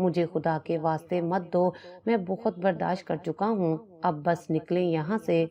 مجھے خدا کے واسطے مت دو، میں بہت برداشت کر چکا ہوں، اب بس نکلیں یہاں سے۔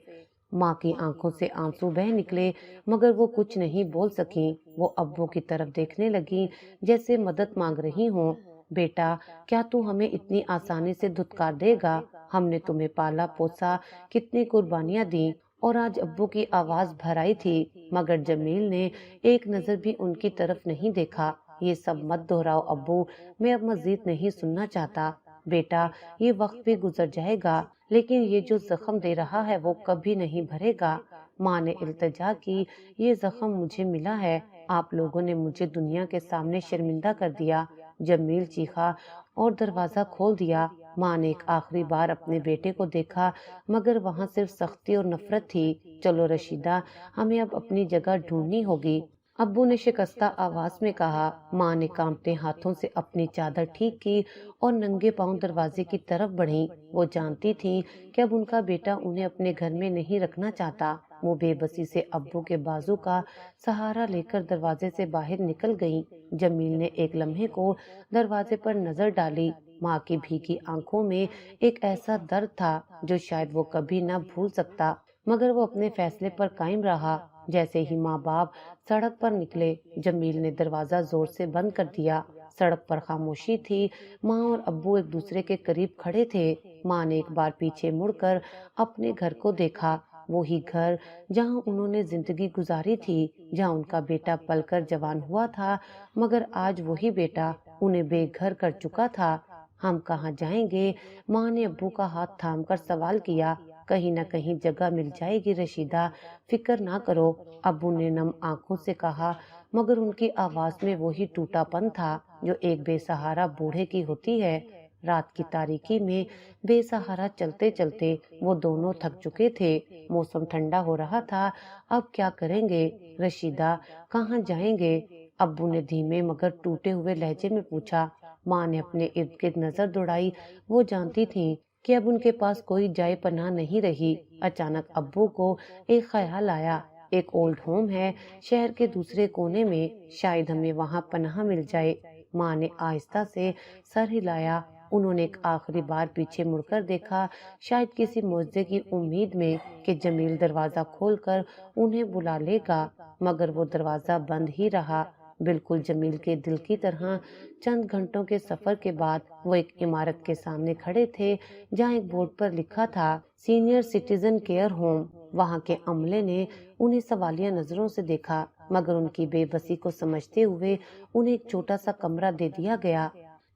ماں کی آنکھوں سے آنسو بہہ نکلے مگر وہ کچھ نہیں بول سکیں۔ وہ ابو کی طرف دیکھنے لگی جیسے مدد مانگ رہی ہوں۔ بیٹا، کیا تو ہمیں اتنی آسانی سے دھتکار دے گا؟ ہم نے تمہیں پالا پوسا، کتنی قربانیاں دیں، اور آج ابو کی آواز بھر آئی تھی مگر جمیل نے ایک نظر بھی ان کی طرف نہیں دیکھا۔ یہ سب مت دہراؤ ابو، میں اب مزید نہیں سننا چاہتا۔ بیٹا، یہ وقت بھی گزر جائے گا لیکن یہ جو زخم دے رہا ہے وہ کبھی نہیں بھرے گا۔ ماں نے التجا کی، یہ زخم مجھے ملا ہے، آپ لوگوں نے مجھے دنیا کے سامنے شرمندہ کر دیا۔ جمیل چیخا اور دروازہ کھول دیا۔ ماں نے ایک آخری بار اپنے بیٹے کو دیکھا مگر وہاں صرف سختی اور نفرت تھی۔ چلو رشیدہ، ہمیں اب اپنی جگہ ڈھونڈنی ہوگی، ابو نے شکستہ آواز میں کہا۔ ماں نے کانپتے ہاتھوں سے اپنی چادر ٹھیک کی اور ننگے پاؤں دروازے کی طرف بڑھی۔ وہ جانتی تھی کہ اب ان کا بیٹا انہیں اپنے گھر میں نہیں رکھنا چاہتا۔ وہ بے بسی سے ابو کے بازو کا سہارا لے کر دروازے سے باہر نکل گئی۔ جمیل نے ایک لمحے کو دروازے پر نظر ڈالی۔ ماں کی بھیگی آنکھوں میں ایک ایسا درد تھا جو شاید وہ کبھی نہ بھول سکتا، مگر وہ اپنے فیصلے پر قائم رہا۔ جیسے ہی ماں باپ سڑک پر نکلے، جمیل نے دروازہ زور سے بند کر دیا۔ سڑک پر خاموشی تھی، ماں اور ابو ایک دوسرے کے قریب کھڑے تھے۔ ماں نے ایک بار پیچھے مڑ کر اپنے گھر کو دیکھا، وہی گھر جہاں انہوں نے زندگی گزاری تھی، جہاں ان کا بیٹا پل کر جوان ہوا تھا، مگر آج وہی بیٹا انہیں بے گھر کر چکا تھا۔ ہم کہاں جائیں گے؟ ماں نے ابو کا ہاتھ تھام کر سوال کیا۔ کہیں نہ کہیں جگہ مل جائے گی رشیدہ، فکر نہ کرو، ابو نے نم آنکھوں سے کہا، مگر ان کی آواز میں وہی ٹوٹا پن تھا جو ایک بے سہارا بوڑھے کی ہوتی ہے۔ رات کی تاریکی میں بے سہارا چلتے چلتے وہ دونوں تھک چکے تھے۔ موسم ٹھنڈا ہو رہا تھا۔ اب کیا کریں گے رشیدہ، کہاں جائیں گے؟ ابو نے دھیمے مگر ٹوٹے ہوئے لہجے میں پوچھا۔ ماں نے اپنے ارد گرد نظر دوڑائی۔ وہ جانتی تھیں کہ اب ان کے پاس کوئی جائے پناہ نہیں رہی۔ اچانک ابو کو ایک خیال آیا، ایک اولڈ ہوم ہے شہر کے دوسرے کونے میں، شاید ہمیں وہاں پناہ مل جائے۔ ماں نے آہستہ سے سر ہلایا۔ انہوں نے ایک آخری بار پیچھے مڑ کر دیکھا، شاید کسی معجزے کی امید میں کہ جمیل دروازہ کھول کر انہیں بلا لے گا، مگر وہ دروازہ بند ہی رہا، بالکل جمیل کے دل کی طرح۔ چند گھنٹوں کے سفر کے بعد وہ ایک عمارت کے سامنے کھڑے تھے جہاں ایک بورڈ پر لکھا تھا سینئر سٹیزن کیئر ہوم۔ وہاں کے عملے نے انہیں سوالیہ نظروں سے دیکھا، مگر ان کی بے بسی کو سمجھتے ہوئے انہیں ایک چھوٹا سا کمرہ دے دیا گیا۔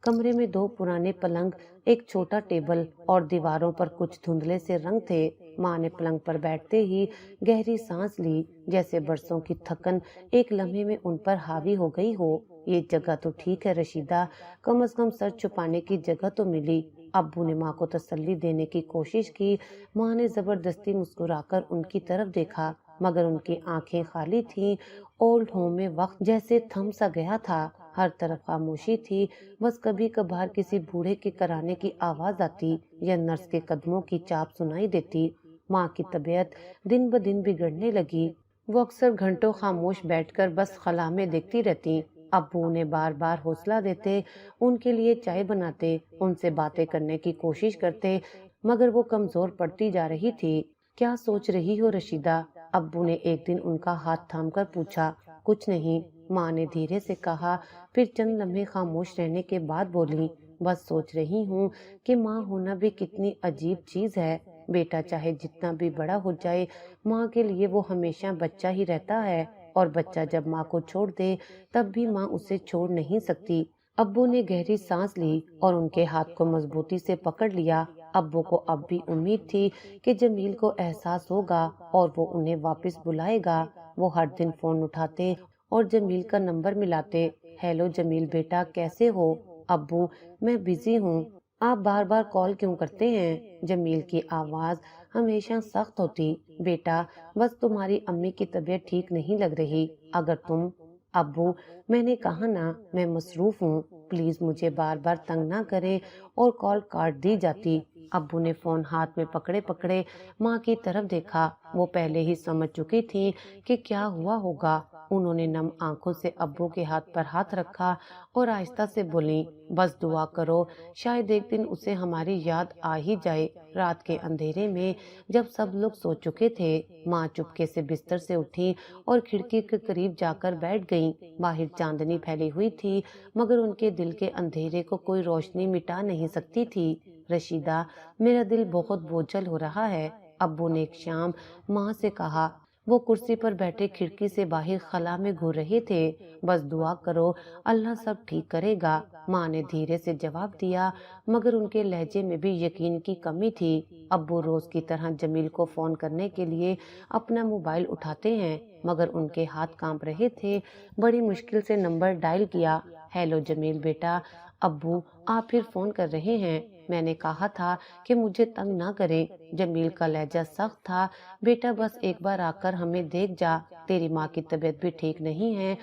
کمرے میں دو پرانے پلنگ، ایک چھوٹا ٹیبل اور دیواروں پر کچھ دھندلے سے رنگ تھے۔ ماں نے پلنگ پر بیٹھتے ہی گہری سانس لی، جیسے برسوں کی تھکن ایک لمحے میں ان پر حاوی ہو گئی ہو۔ یہ جگہ تو ٹھیک ہے رشیدہ، کم از کم سر چھپانے کی جگہ تو ملی۔ ابو نے ماں کو تسلی دینے کی کوشش کی۔ ماں نے زبردستی مسکرا کر ان کی طرف دیکھا، مگر ان کی آنکھیں خالی تھیں۔ اولڈ ہوم میں وقت جیسے تھم سا گیا تھا، ہر طرف خاموشی تھی، بس کبھی کبھار کسی بوڑھے کے کرانے کی آواز آتی یا نرس کے قدموں کی چاپ سنائی دیتی۔ ماں کی طبیعت دن بدن بگڑنے لگی۔ وہ اکثر گھنٹوں خاموش بیٹھ کر بس خلا میں دیکھتی رہتی۔ ابو انہیں بار بار حوصلہ دیتے، ان کے لیے چائے بناتے، ان سے باتیں کرنے کی کوشش کرتے، مگر وہ کمزور پڑتی جا رہی تھی۔ کیا سوچ رہی ہو رشیدہ؟ ابو نے ایک دن ان کا ہاتھ تھام کر پوچھا۔ کچھ نہیں، ماں نے دھیرے سے کہا، پھر چند لمحے خاموش رہنے کے بعد بولی، بس سوچ رہی ہوں کہ ماں ہونا بھی کتنی عجیب چیز ہے۔ بیٹا چاہے جتنا بھی بڑا ہو جائے، ماں کے لیے وہ ہمیشہ بچہ ہی رہتا ہے، اور بچہ جب ماں کو چھوڑ دے تب بھی ماں اسے چھوڑ نہیں سکتی۔ ابو نے گہری سانس لی اور ان کے ہاتھ کو مضبوطی سے پکڑ لیا۔ ابو کو اب بھی امید تھی کہ جمیل کو احساس ہوگا اور وہ انہیں واپس بلائے گا۔ وہ ہر دن فون اٹھاتے اور جمیل کا نمبر ملاتے۔ ہیلو جمیل بیٹا، کیسے ہو؟ ابو، میں بزی ہوں، آپ بار بار کال کیوں کرتے ہیں؟ جمیل کی آواز ہمیشہ سخت ہوتی۔ بیٹا، بس تمہاری امی کی طبیعت ٹھیک نہیں لگ رہی، اگر تم… ابو، میں نے کہا نا میں مصروف ہوں، پلیز مجھے بار بار تنگ نہ کریں، اور کال کاٹ دی جاتی۔ ابو نے فون ہاتھ میں پکڑے پکڑے ماں کی طرف دیکھا۔ وہ پہلے ہی سمجھ چکی تھی کہ کیا ہوا ہوگا۔ انہوں نے نم آنکھوں سے ابو کے ہاتھ پر ہاتھ رکھا اور آہستہ سے بولی، بس دعا کرو، شاید ایک دن اسے ہماری یاد آ ہی جائے۔ رات کے اندھیرے میں جب سب لوگ سو چکے تھے، ماں چپکے سے بستر سے اٹھی اور کھڑکی کے قریب جا کر بیٹھ گئیں۔ باہر چاندنی پھیلی ہوئی تھی مگر ان کے دل کے اندھیرے کو کوئی روشنی مٹا نہیں سکتی تھی۔ رشیدہ، میرا دل بہت بوجھل ہو رہا ہے، ابو نے ایک شام ماں سے کہا۔ وہ کرسی پر بیٹھے کھڑکی سے باہر خلا میں گھور رہے تھے۔ بس دعا کرو، اللہ سب ٹھیک کرے گا، ماں نے دھیرے سے جواب دیا مگر ان کے لہجے میں بھی یقین کی کمی تھی۔ ابو روز کی طرح جمیل کو فون کرنے کے لیے اپنا موبائل اٹھاتے ہیں مگر ان کے ہاتھ کانپ رہے تھے۔ بڑی مشکل سے نمبر ڈائل کیا۔ ہیلو جمیل بیٹا، ابو آپ پھر فون کر رہے ہیں؟ میں نے کہا تھا کہ مجھے تنگ نہ کریں۔ جمیل کا لہجہ سخت تھا۔ بیٹا بس ایک بار آ کر ہمیں دیکھ جا، تیری ماں کی طبیعت بھی ٹھیک نہیں ہے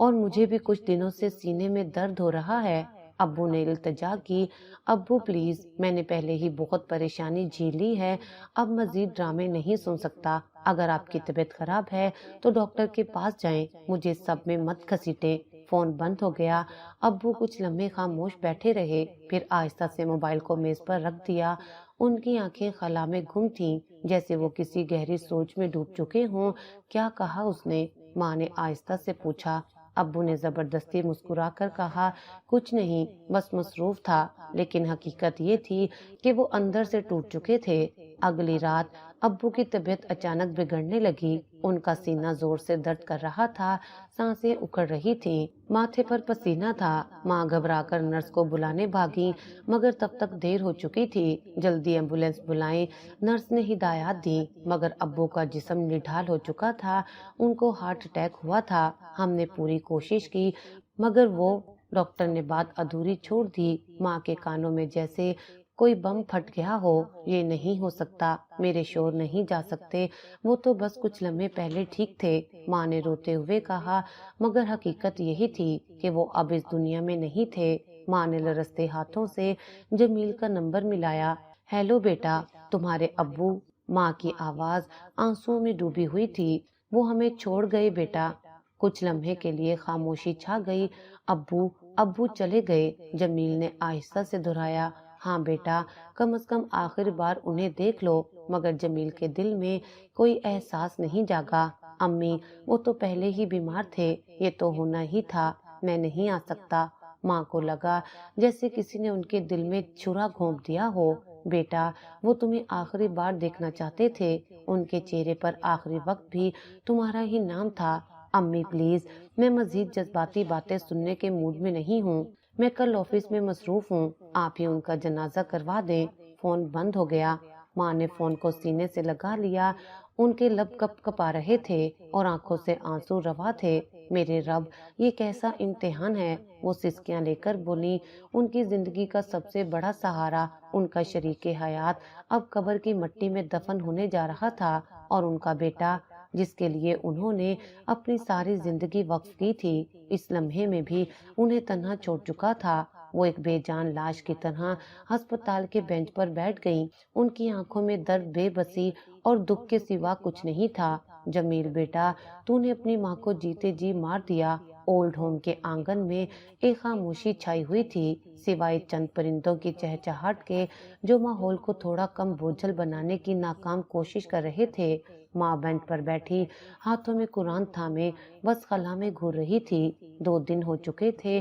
اور مجھے بھی کچھ دنوں سے سینے میں درد ہو رہا ہے۔ ابو نے التجا کی، ابو پلیز، میں نے پہلے ہی بہت پریشانی جھیل لی ہے، اب مزید ڈرامے نہیں سن سکتا۔ اگر آپ کی طبیعت خراب ہے تو ڈاکٹر کے پاس جائیں، مجھے سب میں مت گھسیٹیں۔ فون بند ہو گیا۔ ابو کچھ لمحے خاموش بیٹھے رہے، پھر آہستہ سے موبائل کو میز پر رکھ دیا۔ ان کی آنکھیں خلا میں گم تھیں، جیسے وہ کسی گہری سوچ میں ڈوب چکے ہوں۔ کیا کہا اس نے؟ ماں نے آہستہ سے پوچھا۔ ابو نے زبردستی مسکرا کر کہا، کچھ نہیں، بس مصروف تھا۔ لیکن حقیقت یہ تھی کہ وہ اندر سے ٹوٹ چکے تھے۔ اگلی رات ابو کی طبیعت اچانک بگڑنے لگی۔ ان کا سینہ زور سے درد کر رہا تھا، سانسیں اکھڑ رہی تھیں، ماتھے پر پسینہ تھا۔ ماں گھبرا کر نرس کو بلانے بھاگی مگر تب تک دیر ہو چکی تھی۔ جلدی ایمبولینس بلائیں، نرس نے ہدایات دی مگر ابو کا جسم نڈھال ہو چکا تھا، ان کو ہارٹ اٹیک ہوا تھا۔ ہم نے پوری کوشش کی مگر وہ، ڈاکٹر نے بات ادھوری چھوڑ دی۔ ماں کے کانوں میں جیسے کوئی بم پھٹ گیا ہو۔ یہ نہیں ہو سکتا، میرے شور نہیں جا سکتے، وہ تو بس کچھ لمحے پہلے ٹھیک تھے، ماں نے روتے ہوئے کہا۔ مگر حقیقت یہی تھی کہ وہ اب اس دنیا میں نہیں تھے۔ ماں نے لرزتے ہاتھوں سے جمیل کا نمبر ملایا۔ ہیلو بیٹا، تمہارے ابو؟ ماں کی آواز آنسوؤں میں ڈوبی ہوئی تھی۔ وہ ہمیں چھوڑ گئے بیٹا۔ کچھ لمحے کے لیے خاموشی چھا گئی۔ ابو ابو چلے گئے؟ جمیل نے آہستہ سے دہرایا۔ ہاں بیٹا، کم از کم آخر بار انہیں دیکھ لو۔ مگر جمیل کے دل میں کوئی احساس نہیں جاگا۔ امی، وہ تو پہلے ہی بیمار تھے، یہ تو ہونا ہی تھا، میں نہیں آ سکتا۔ ماں کو لگا جیسے کسی نے ان کے دل میں چھرا گھونپ دیا ہو۔ بیٹا، وہ تمہیں آخری بار دیکھنا چاہتے تھے، ان کے چہرے پر آخری وقت بھی تمہارا ہی نام تھا۔ امی پلیز، میں مزید جذباتی باتیں سننے کے موڈ میں نہیں ہوں، میں کل آفس میں مصروف ہوں، آپ ہی ان کا جنازہ کروا دیں۔ فون بند ہو گیا۔ ماں نے فون کو سینے سے لگا لیا، ان کے لب کپ کپا رہے تھے اور آنکھوں سے آنسو روا تھے۔ میرے رب، یہ کیسا امتحان ہے، وہ سسکیاں لے کر بولی۔ ان کی زندگی کا سب سے بڑا سہارا، ان کا شریک حیات اب قبر کی مٹی میں دفن ہونے جا رہا تھا، اور ان کا بیٹا جس کے لیے انہوں نے اپنی ساری زندگی وقف کی تھی، اس لمحے میں بھی انہیں تنہا چھوڑ چکا تھا۔ وہ ایک بے جان لاش کی طرح ہسپتال کے بینچ پر بیٹھ گئیں۔ ان کی آنکھوں میں درد، بے بسی اور دکھ کے سوا کچھ نہیں تھا۔ جمیل بیٹا، تو نے اپنی ماں کو جیتے جی مار دیا۔ اولڈ ہوم کے آنگن میں ایک خاموشی چھائی ہوئی تھی، سوائے چند پرندوں کی چہچہاٹ کے جو ماحول کو تھوڑا کم بوجھل بنانے کی ناکام کوشش کر رہے تھے۔ ماں بینچ پر بیٹھی، ہاتھوں میں قرآن تھامے بس خلا میں گھور رہی تھی۔ 2 دن ہو چکے تھے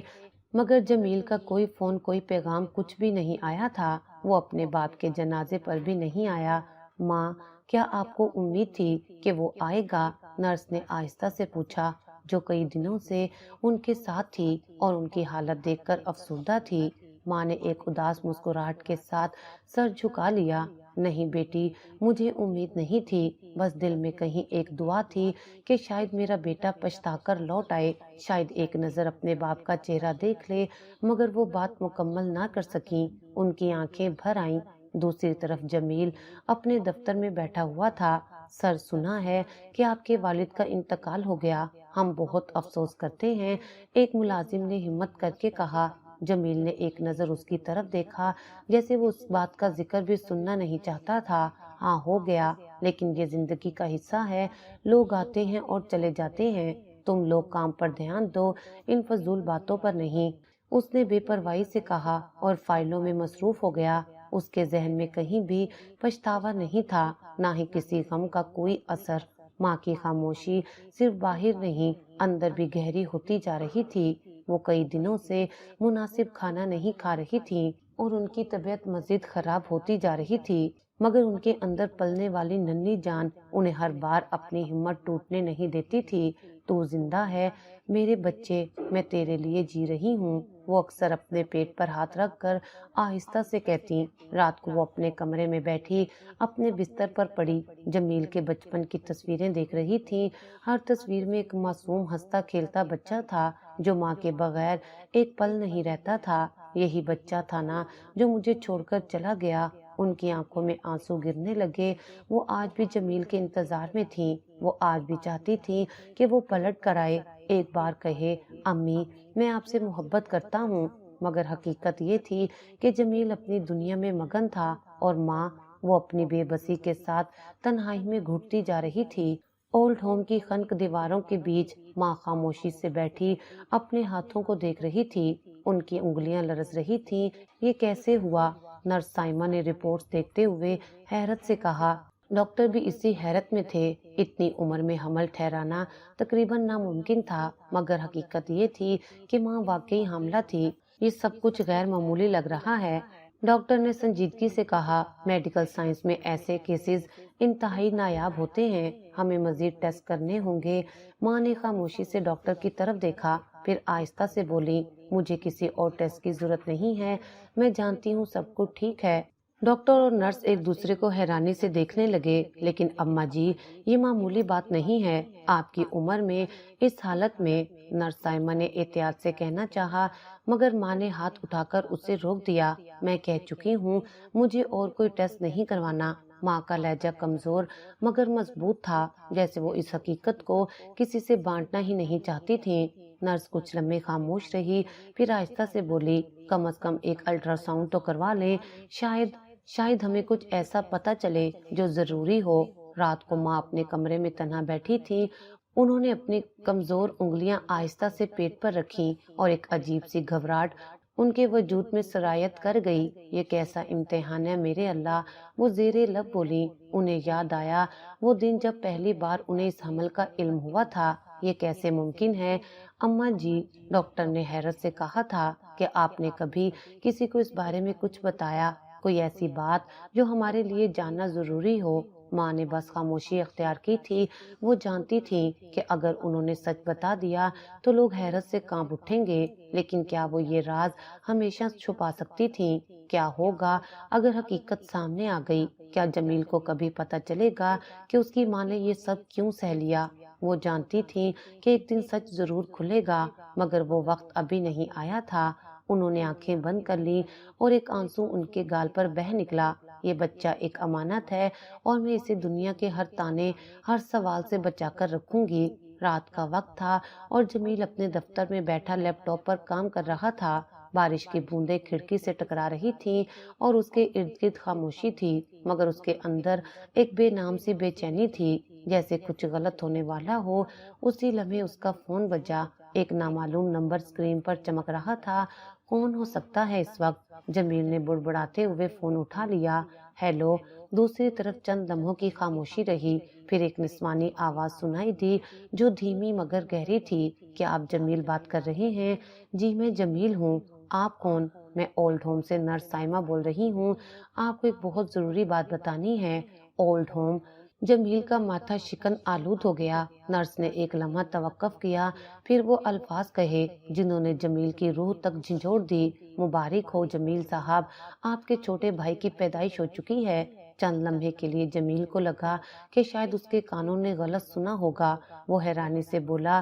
مگر جمیل کا کوئی فون، کوئی پیغام، کچھ بھی نہیں آیا تھا۔ وہ اپنے باپ کے جنازے پر بھی نہیں آیا۔ ماں، کیا آپ کو امید تھی کہ وہ آئے گا؟ نرس نے آہستہ سے پوچھا، جو کئی دنوں سے ان کے ساتھ تھی اور ان کی حالت دیکھ کر افسردہ تھی۔ ماں نے ایک اداس مسکراہٹ کے ساتھ سر جھکا لیا۔ نہیں بیٹی، مجھے امید نہیں تھی، بس دل میں کہیں ایک دعا تھی کہ شاید میرا بیٹا پچھتا کر لوٹ آئے، شاید ایک نظر اپنے باپ کا چہرہ دیکھ لے۔ مگر وہ بات مکمل نہ کر سکیں، ان کی آنکھیں بھر آئیں۔ دوسری طرف جمیل اپنے دفتر میں بیٹھا ہوا تھا۔ سر، سنا ہے کہ آپ کے والد کا انتقال ہو گیا، ہم بہت افسوس کرتے ہیں، ایک ملازم نے ہمت کر کے کہا۔ جمیل نے ایک نظر اس کی طرف دیکھا جیسے وہ اس بات کا ذکر بھی سننا نہیں چاہتا تھا۔ ہاں ہو گیا، لیکن یہ زندگی کا حصہ ہے، لوگ آتے ہیں اور چلے جاتے ہیں، تم لوگ کام پر دھیان دو، ان فضول باتوں پر نہیں۔ اس نے بے پرواہی سے کہا اور فائلوں میں مصروف ہو گیا۔ اس کے ذہن میں کہیں بھی پچھتاوا نہیں تھا، نہ ہی کسی غم کا کوئی اثر۔ ماں کی خاموشی صرف باہر نہیں، اندر بھی گہری ہوتی جا رہی تھی۔ وہ کئی دنوں سے مناسب کھانا نہیں کھا رہی تھی اور ان کی طبیعت مزید خراب ہوتی جا رہی تھی، مگر ان کے اندر پلنے والی ننھی جان انہیں ہر بار اپنی ہمت ٹوٹنے نہیں دیتی تھی۔ تو زندہ ہے میرے بچے، میں تیرے لیے جی رہی ہوں، وہ اکثر اپنے پیٹ پر ہاتھ رکھ کر آہستہ سے کہتی۔ رات کو وہ اپنے کمرے میں بیٹھی اپنے بستر پر پڑی، جمیل کے بچپن کی تصویریں دیکھ رہی تھی۔ ہر تصویر میں ایک معصوم ہنستا کھیلتا بچہ تھا جو ماں کے بغیر ایک پل نہیں رہتا تھا۔ یہی بچہ تھا نا جو مجھے چھوڑ کر چلا گیا۔ ان کی آنکھوں میں آنسو گرنے لگے۔ وہ آج بھی جمیل کے انتظار میں تھی۔ وہ آج بھی چاہتی تھی کہ وہ پلٹ کر آئے، ایک بار کہے، امی میں آپ سے محبت کرتا ہوں، مگر حقیقت یہ تھی کہ جمیل اپنی دنیا میں مگن تھا اور ماں، وہ اپنی بے بسی کے ساتھ تنہائی میں گھٹتی جا رہی تھی۔ اولڈ ہوم کی خنک دیواروں کے بیچ ماں خاموشی سے بیٹھی اپنے ہاتھوں کو دیکھ رہی تھی۔ ان کی انگلیاں لرز رہی تھیں۔ یہ کیسے ہوا؟ نرس سائمہ نے رپورٹس دیکھتے ہوئے حیرت سے کہا۔ ڈاکٹر بھی اسی حیرت میں تھے۔ اتنی عمر میں حمل ٹھہرانا تقریباً ناممکن تھا، مگر حقیقت یہ تھی کہ ماں واقعی حاملہ تھی۔ یہ سب کچھ غیر معمولی لگ رہا ہے، ڈاکٹر نے سنجیدگی سے کہا۔ میڈیکل سائنس میں ایسے کیسز انتہائی نایاب ہوتے ہیں، ہمیں مزید ٹیسٹ کرنے ہوں گے۔ ماں نے خاموشی سے ڈاکٹر کی طرف دیکھا، پھر آہستہ سے بولی، مجھے کسی اور ٹیسٹ کی ضرورت نہیں ہے، میں جانتی ہوں سب کچھ ٹھیک ہے۔ ڈاکٹر اور نرس ایک دوسرے کو حیرانی سے دیکھنے لگے۔ لیکن اماں جی، یہ معمولی بات نہیں ہے، آپ کی عمر میں اس حالت میں، نرس سائمہ نے احتیاط سے کہنا چاہا، مگر ماں نے ہاتھ اٹھا کر اسے روک دیا۔ میں کہہ چکی ہوں، مجھے اور کوئی ٹیسٹ نہیں کروانا۔ ماں کا لہجہ کمزور مگر مضبوط تھا، جیسے وہ اس حقیقت کو کسی سے بانٹنا ہی نہیں چاہتی تھی۔ نرس کچھ لمحے خاموش رہی، پھر آہستہ سے بولی، کم از کم ایک الٹرا ساؤنڈ تو کروا لیں، شاید ہمیں کچھ ایسا پتہ چلے جو ضروری ہو۔ رات کو ماں اپنے کمرے میں تنہا بیٹھی تھی۔ انہوں نے اپنی کمزور انگلیاں آہستہ سے پیٹ پر رکھی اور ایک عجیب سی گھبراہٹ ان کے وجود میں سرایت کر گئی۔ یہ کیسا امتحان ہے میرے اللہ، وہ زیر لب بولی۔ انہیں یاد آیا وہ دن جب پہلی بار انہیں اس حمل کا علم ہوا تھا۔ یہ کیسے ممکن ہے اماں جی؟ ڈاکٹر نے حیرت سے کہا تھا کہ آپ نے کبھی کسی کو اس بارے میں کچھ بتایا، کوئی ایسی بات جو ہمارے لیے جاننا ضروری ہو؟ ماں نے بس خاموشی اختیار کی تھی۔ وہ جانتی تھی کہ اگر انہوں نے سچ بتا دیا تو لوگ حیرت سے کانپ اٹھیں گے، لیکن کیا وہ یہ راز ہمیشہ چھپا سکتی تھی؟ کیا ہوگا اگر حقیقت سامنے آ گئی؟ کیا جمیل کو کبھی پتہ چلے گا کہ اس کی ماں نے یہ سب کیوں سہ لیا؟ وہ جانتی تھی کہ ایک دن سچ ضرور کھلے گا، مگر وہ وقت ابھی نہیں آیا تھا۔ انہوں نے آنکھیں بند کر لی اور ایک آنسو ان کے گال پر بہہ نکلا۔ یہ بچہ ایک امانت ہے اور میں اسے دنیا کے ہر تانے، ہر سوال سے بچا کر رکھوں گی۔ رات کا وقت تھا اور جمیل اپنے دفتر میں بیٹھا لیپ ٹاپ پر کام کر رہا تھا۔ بارش کی بوندیں کھڑکی سے ٹکرا رہی تھیں اور اس کے ارد گرد خاموشی تھی، مگر اس کے اندر ایک بے نام سی بے چینی تھی، جیسے کچھ غلط ہونے والا ہو۔ اسی لمحے اس کا فون بجا۔ ایک نامعلوم نمبر اسکرین پر چمک رہا تھا۔ کون ہو سکتا ہے اس وقت؟ جمیل نے بڑبڑاتے ہوئے فون اٹھا لیا۔ ہیلو۔ دوسری طرف چند لمحوں کی خاموشی رہی، پھر ایک نسوانی آواز سنائی دی جو دھیمی مگر گہری تھی۔ کیا آپ جمیل بات کر رہے ہیں؟ جی میں جمیل ہوں۔ آپ کون؟ میں اولڈ ہوم سے نرس سائمہ بول رہی ہوں، آپ کو ایک بہت ضروری بات بتانی ہے۔ Old home? جمیل کا ماتھا شکن آلود ہو گیا۔ نرس نے ایک لمحہ توقف کیا، پھر وہ الفاظ کہے جنہوں نے جمیل کی روح تک جھنجھوڑ دی۔ مبارک ہو جمیل صاحب، آپ کے چھوٹے بھائی کی پیدائش ہو چکی ہے۔ چند لمحے کے لیے جمیل کو لگا کہ شاید اس کے کانوں نے غلط سنا ہوگا۔ وہ حیرانی سے بولا،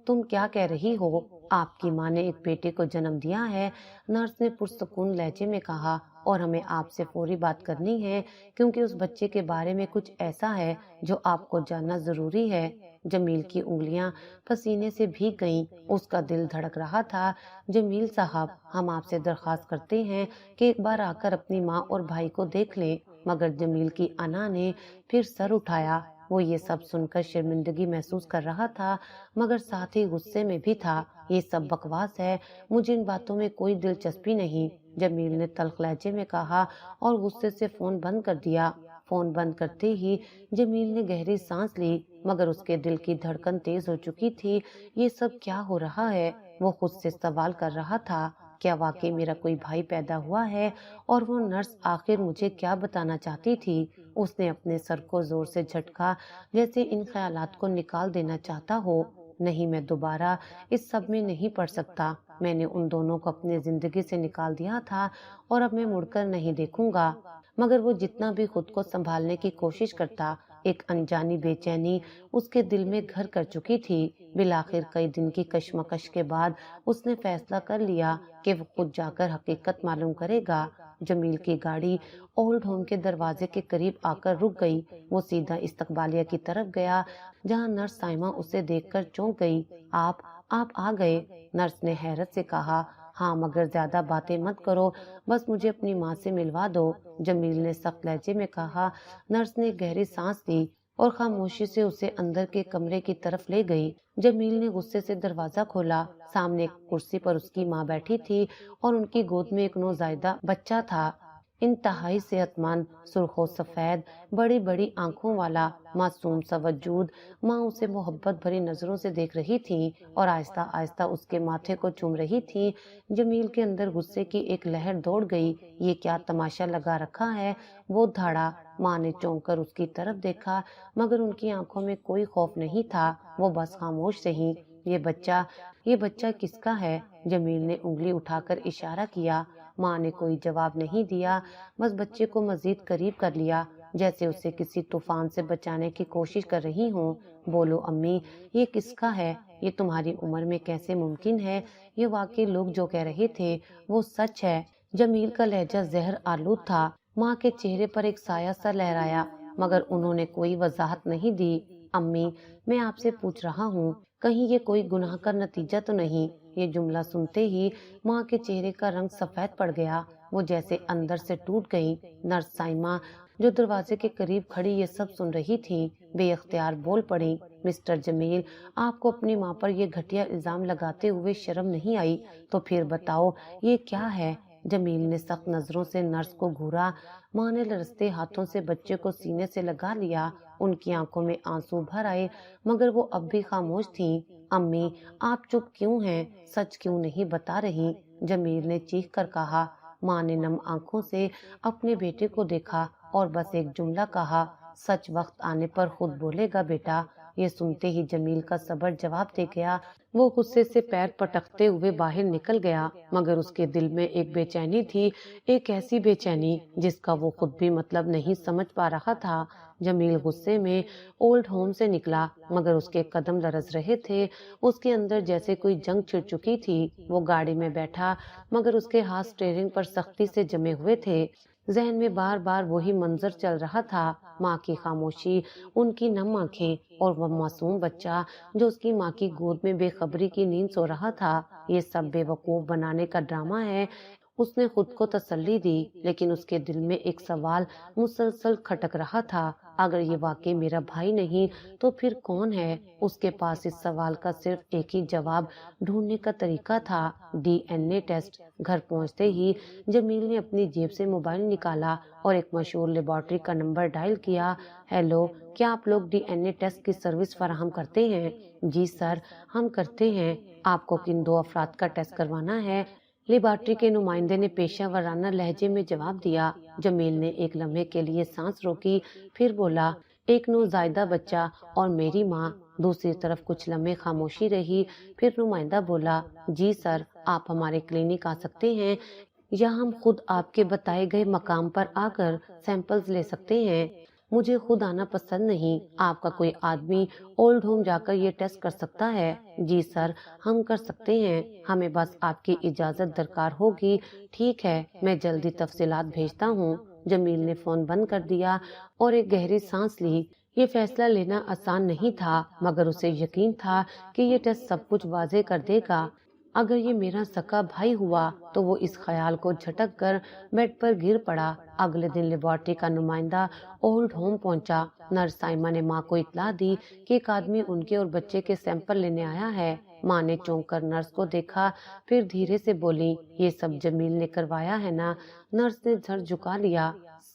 تم کیا کہہ رہی ہو؟ آپ کی ماں نے ایک بیٹے کو جنم دیا ہے، نرس نے پرسکون لہجے میں کہا، اور ہمیں آپ سے فوری بات کرنی ہے کیونکہ اس بچے کے بارے میں کچھ ایسا ہے جو آپ کو جاننا ضروری ہے۔ جمیل کی انگلیاں پسینے سے بھیگ گئیں، اس کا دل دھڑک رہا تھا۔ جمیل صاحب، ہم آپ سے درخواست کرتے ہیں کہ ایک بار آ کر اپنی ماں اور بھائی کو دیکھ لیں۔ مگر جمیل کی انا نے پھر سر اٹھایا۔ وہ یہ سب سن کر شرمندگی محسوس کر رہا تھا مگر ساتھ ہی غصے میں بھی تھا۔ یہ سب بکواس ہے، مجھے ان باتوں میں کوئی دلچسپی نہیں، جمیل نے تلخ لہجے میں کہا اور غصے سے فون بند کر دیا۔ فون بند کرتے ہی جمیل نے گہری سانس لی مگر اس کے دل کی دھڑکن تیز ہو چکی تھی۔ یہ سب کیا ہو رہا ہے؟ وہ خود سے سوال کر رہا تھا، کیا واقعی میرا کوئی بھائی پیدا ہوا ہے؟ اور وہ نرس آخر مجھے کیا بتانا چاہتی تھی؟ اس نے اپنے سر کو زور سے جھٹکا جیسے ان خیالات کو نکال دینا چاہتا ہو۔ نہیں، میں دوبارہ اس سب میں نہیں پڑ سکتا، میں نے ان دونوں کو اپنی زندگی سے نکال دیا تھا اور اب میں مڑ کر نہیں دیکھوں گا۔ مگر وہ جتنا بھی خود کو سنبھالنے کی کوشش کرتا، ایک انجانی بے چینی اس کے دل میں گھر کر چکی تھی۔ بالآخر کئی دن کی کشمکش کے بعد اس نے فیصلہ کر لیا کہ وہ خود جا کر حقیقت معلوم کرے گا۔ جمیل کی گاڑی اولڈ ہوم کے دروازے کے قریب آ کر رک گئی۔ وہ سیدھا استقبالیہ کی طرف گیا جہاں نرس سائمہ اسے دیکھ کر چونک گئی۔ آپ آ گئے؟ نرس نے حیرت سے کہا۔ ہاں، مگر زیادہ باتیں مت کرو، بس مجھے اپنی ماں سے ملوا دو، جمیل نے سخت لہجے میں کہا۔ نرس نے گہری سانس لی اور خاموشی سے اسے اندر کے کمرے کی طرف لے گئی۔ جمیل نے غصے سے دروازہ کھولا۔ سامنے ایک کرسی پر اس کی ماں بیٹھی تھی اور ان کی گود میں ایک نوزائیدہ بچہ تھا، انتہائی صحت مند، سرخ و سفید، بڑی بڑی آنکھوں والا، معصوم سا وجود۔ ماں اسے محبت بھری نظروں سے دیکھ رہی تھی اور آہستہ آہستہ اس کے ماتھے کو چوم رہی تھی۔ جمیل کے اندر غصے کی ایک لہر دوڑ گئی۔ یہ کیا تماشا لگا رکھا ہے؟ وہ دھاڑا۔ ماں نے چونک کر اس کی طرف دیکھا مگر ان کی آنکھوں میں کوئی خوف نہیں تھا، وہ بس خاموش رہی۔ یہ بچہ کس کا ہے؟ جمیل نے انگلی اٹھا کر اشارہ کیا۔ ماں نے کوئی جواب نہیں دیا، بس بچے کو مزید قریب کر لیا جیسے اسے کسی طوفان سے بچانے کی کوشش کر رہی ہوں۔ بولو امی، یہ کس کا ہے؟ یہ تمہاری عمر میں کیسے ممکن ہے؟ یہ واقعی لوگ جو کہہ رہے تھے وہ سچ ہے؟ جمیل کا لہجہ زہر آلود تھا۔ ماں کے چہرے پر ایک سایہ سا لہرایا مگر انہوں نے کوئی وضاحت نہیں دی۔ امی، میں آپ سے پوچھ رہا ہوں، کہیں یہ کوئی گناہ کا نتیجہ تو نہیں؟ یہ جملہ سنتے ہی ماں کے چہرے کا رنگ سفید پڑ گیا، وہ جیسے اندر سے ٹوٹ گئی۔ نرس سائمہ جو دروازے کے قریب کھڑی یہ سب سن رہی تھی، بے اختیار بول پڑی، مسٹر جمیل، آپ کو اپنی ماں پر یہ گھٹیا الزام لگاتے ہوئے شرم نہیں آئی؟ تو پھر بتاؤ یہ کیا ہے؟ جمیل نے سخت نظروں سے نرس کو گھورا۔ ماں نے لرزتے ہاتھوں سے بچے کو سینے سے لگا لیا، ان کی آنکھوں میں آنسو بھر آئے مگر وہ اب بھی خاموش تھیں۔ امی، آپ چپ کیوں ہیں؟ سچ کیوں نہیں بتا رہی؟ جمیل نے چیخ کر کہا۔ ماں نے نم آنکھوں سے اپنے بیٹے کو دیکھا اور بس ایک جملہ کہا، سچ وقت آنے پر خود بولے گا بیٹا۔ یہ سنتے ہی جمیل کا صبر جواب دے گیا۔ وہ غصے سے پیر پٹکتے ہوئے باہر نکل گیا مگر اس کے دل میں ایک بے چینی تھی، ایک ایسی بے چینی جس کا وہ خود بھی مطلب نہیں سمجھ پا رہا تھا۔ جمیل غصے میں اولڈ ہوم سے نکلا مگر اس کے قدم لرز رہے تھے، اس کے اندر جیسے کوئی جنگ چھڑ چکی تھی۔ وہ گاڑی میں بیٹھا مگر اس کے ہاتھ اسٹیئرنگ پر سختی سے جمے ہوئے تھے، ذہن میں بار بار وہی منظر چل رہا تھا، ماں کی خاموشی، ان کی نم آنکھیں اور وہ معصوم بچہ جو اس کی ماں کی گود میں بے خبری کی نیند سو رہا تھا۔ یہ سب بے وقوف بنانے کا ڈرامہ ہے، اس نے خود کو تسلی دی لیکن اس کے دل میں ایک سوال مسلسل کھٹک رہا تھا، اگر یہ واقعی میرا بھائی نہیں تو پھر کون ہے؟ اس کے پاس اس سوال کا صرف ایک ہی جواب ڈھونڈنے کا طریقہ تھا، ڈی این اے ٹیسٹ۔ گھر پہنچتے ہی جمیل نے اپنی جیب سے موبائل نکالا اور ایک مشہور لیبارٹری کا نمبر ڈائل کیا۔ ہیلو، کیا آپ لوگ ڈی این اے ٹیسٹ کی سروس فراہم کرتے ہیں؟ جی سر، ہم کرتے ہیں۔ آپ کو کن 2 افراد کا ٹیسٹ کروانا ہے؟ لیبارٹری کے نمائندے نے پیشہ ورانہ لہجے میں جواب دیا۔ جمیل نے ایک لمحے کے لیے سانس روکی پھر بولا، ایک نوزائیدہ بچہ اور میری ماں۔ دوسری طرف کچھ لمحے خاموشی رہی پھر نمائندہ بولا، جی سر، آپ ہمارے کلینک آ سکتے ہیں یا ہم خود آپ کے بتائے گئے مقام پر آ کر سیمپلز لے سکتے ہیں۔ مجھے خود آنا پسند نہیں، آپ کا کوئی آدمی اولڈ ہوم جا کر یہ ٹیسٹ کر سکتا ہے؟ جی سر، ہم کر سکتے ہیں، ہمیں بس آپ کی اجازت درکار ہوگی۔ ٹھیک ہے، میں جلدی تفصیلات بھیجتا ہوں۔ جمیل نے فون بند کر دیا اور ایک گہری سانس لی۔ یہ فیصلہ لینا آسان نہیں تھا مگر اسے یقین تھا کہ یہ ٹیسٹ سب کچھ واضح کر دے گا۔ اگر یہ میرا سکا بھائی ہوا تو وہ اس خیال کو جھٹک کر بیڈ پر گر پڑا۔ اگلے دن لیبارٹری کا نمائندہ اولڈ ہوم پہنچا۔ نرس سائمہ نے ماں کو اطلاع دی کہ ایک آدمی ان کے اور بچے کے سیمپل لینے آیا ہے۔ ماں نے چونک کر نرس کو دیکھا، پھر دھیرے سے بولی، یہ سب جمیل نے کروایا ہے نا؟ نرس نے سر جھکا لیا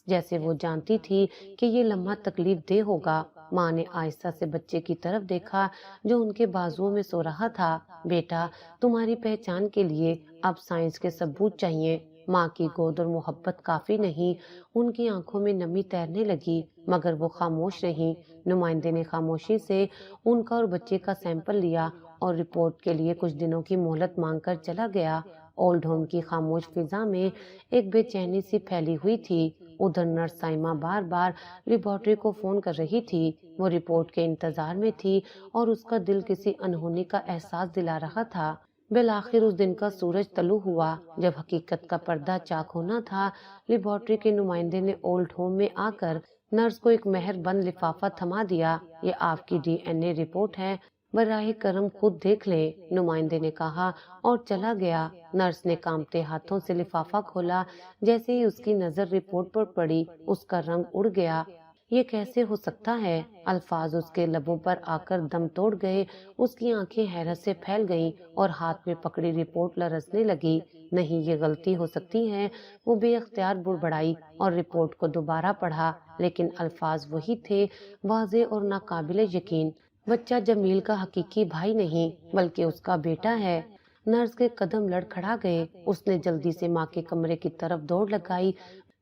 جیسے وہ جانتی تھی کہ یہ لمحہ تکلیف دہ ہوگا۔ ماں نے آہستہ سے بچے کی طرف دیکھا جو ان کے بازوؤں میں سو رہا تھا۔ بیٹا، تمہاری پہچان کے لیے اب سائنس کے ثبوت چاہیے۔ ماں کی گود اور محبت کافی نہیں، ان کی آنکھوں میں نمی تیرنے لگی، مگر وہ خاموش رہی۔ نمائندے نے خاموشی سے ان کا اور بچے کا سیمپل لیا اور رپورٹ کے لیے کچھ دنوں کی مہلت مانگ کر چلا گیا۔ اولڈ ہوم کی خاموش فضا میں ایک بے چینی سی پھیلی ہوئی تھی۔ ادھر نرس سائمہ بار بار لیبارٹری کو فون کر رہی تھی۔ وہ رپورٹ کے انتظار میں تھی اور اس کا دل کسی انہونی کا احساس دلا رہا تھا۔ بالآخر اس دن کا سورج طلوع ہوا جب حقیقت کا پردہ چاک ہونا تھا۔ لیبارٹری کے نمائندے نے اولڈ ہوم میں آ کر نرس کو ایک مہر بند لفافہ تھما دیا۔ یہ آپ کی DNA رپورٹ ہے، براہ کرم خود دیکھ لیں، نمائندے نے کہا اور چلا گیا۔ نرس نے کانپتے ہاتھوں سے لفافہ کھولا۔ جیسے ہی اس کی نظر رپورٹ پر پڑی، اس کا رنگ اڑ گیا۔ یہ کیسے ہو سکتا ہے؟ الفاظ اس کے لبوں پر آ کر دم توڑ گئے۔ اس کی آنکھیں حیرت سے پھیل گئیں اور ہاتھ میں پکڑی رپورٹ لرزنے لگی۔ نہیں، یہ غلطی ہو سکتی ہے۔ وہ بے اختیار بڑبڑائی اور رپورٹ کو دوبارہ پڑھا، لیکن الفاظ وہی تھے، واضح اور ناقابل یقین۔ بچہ جمیل کا حقیقی بھائی نہیں بلکہ اس کا بیٹا ہے۔ نرس کے قدم لڑکھڑا گئے۔ اس نے جلدی سے ماں کے کمرے کی طرف دوڑ لگائی۔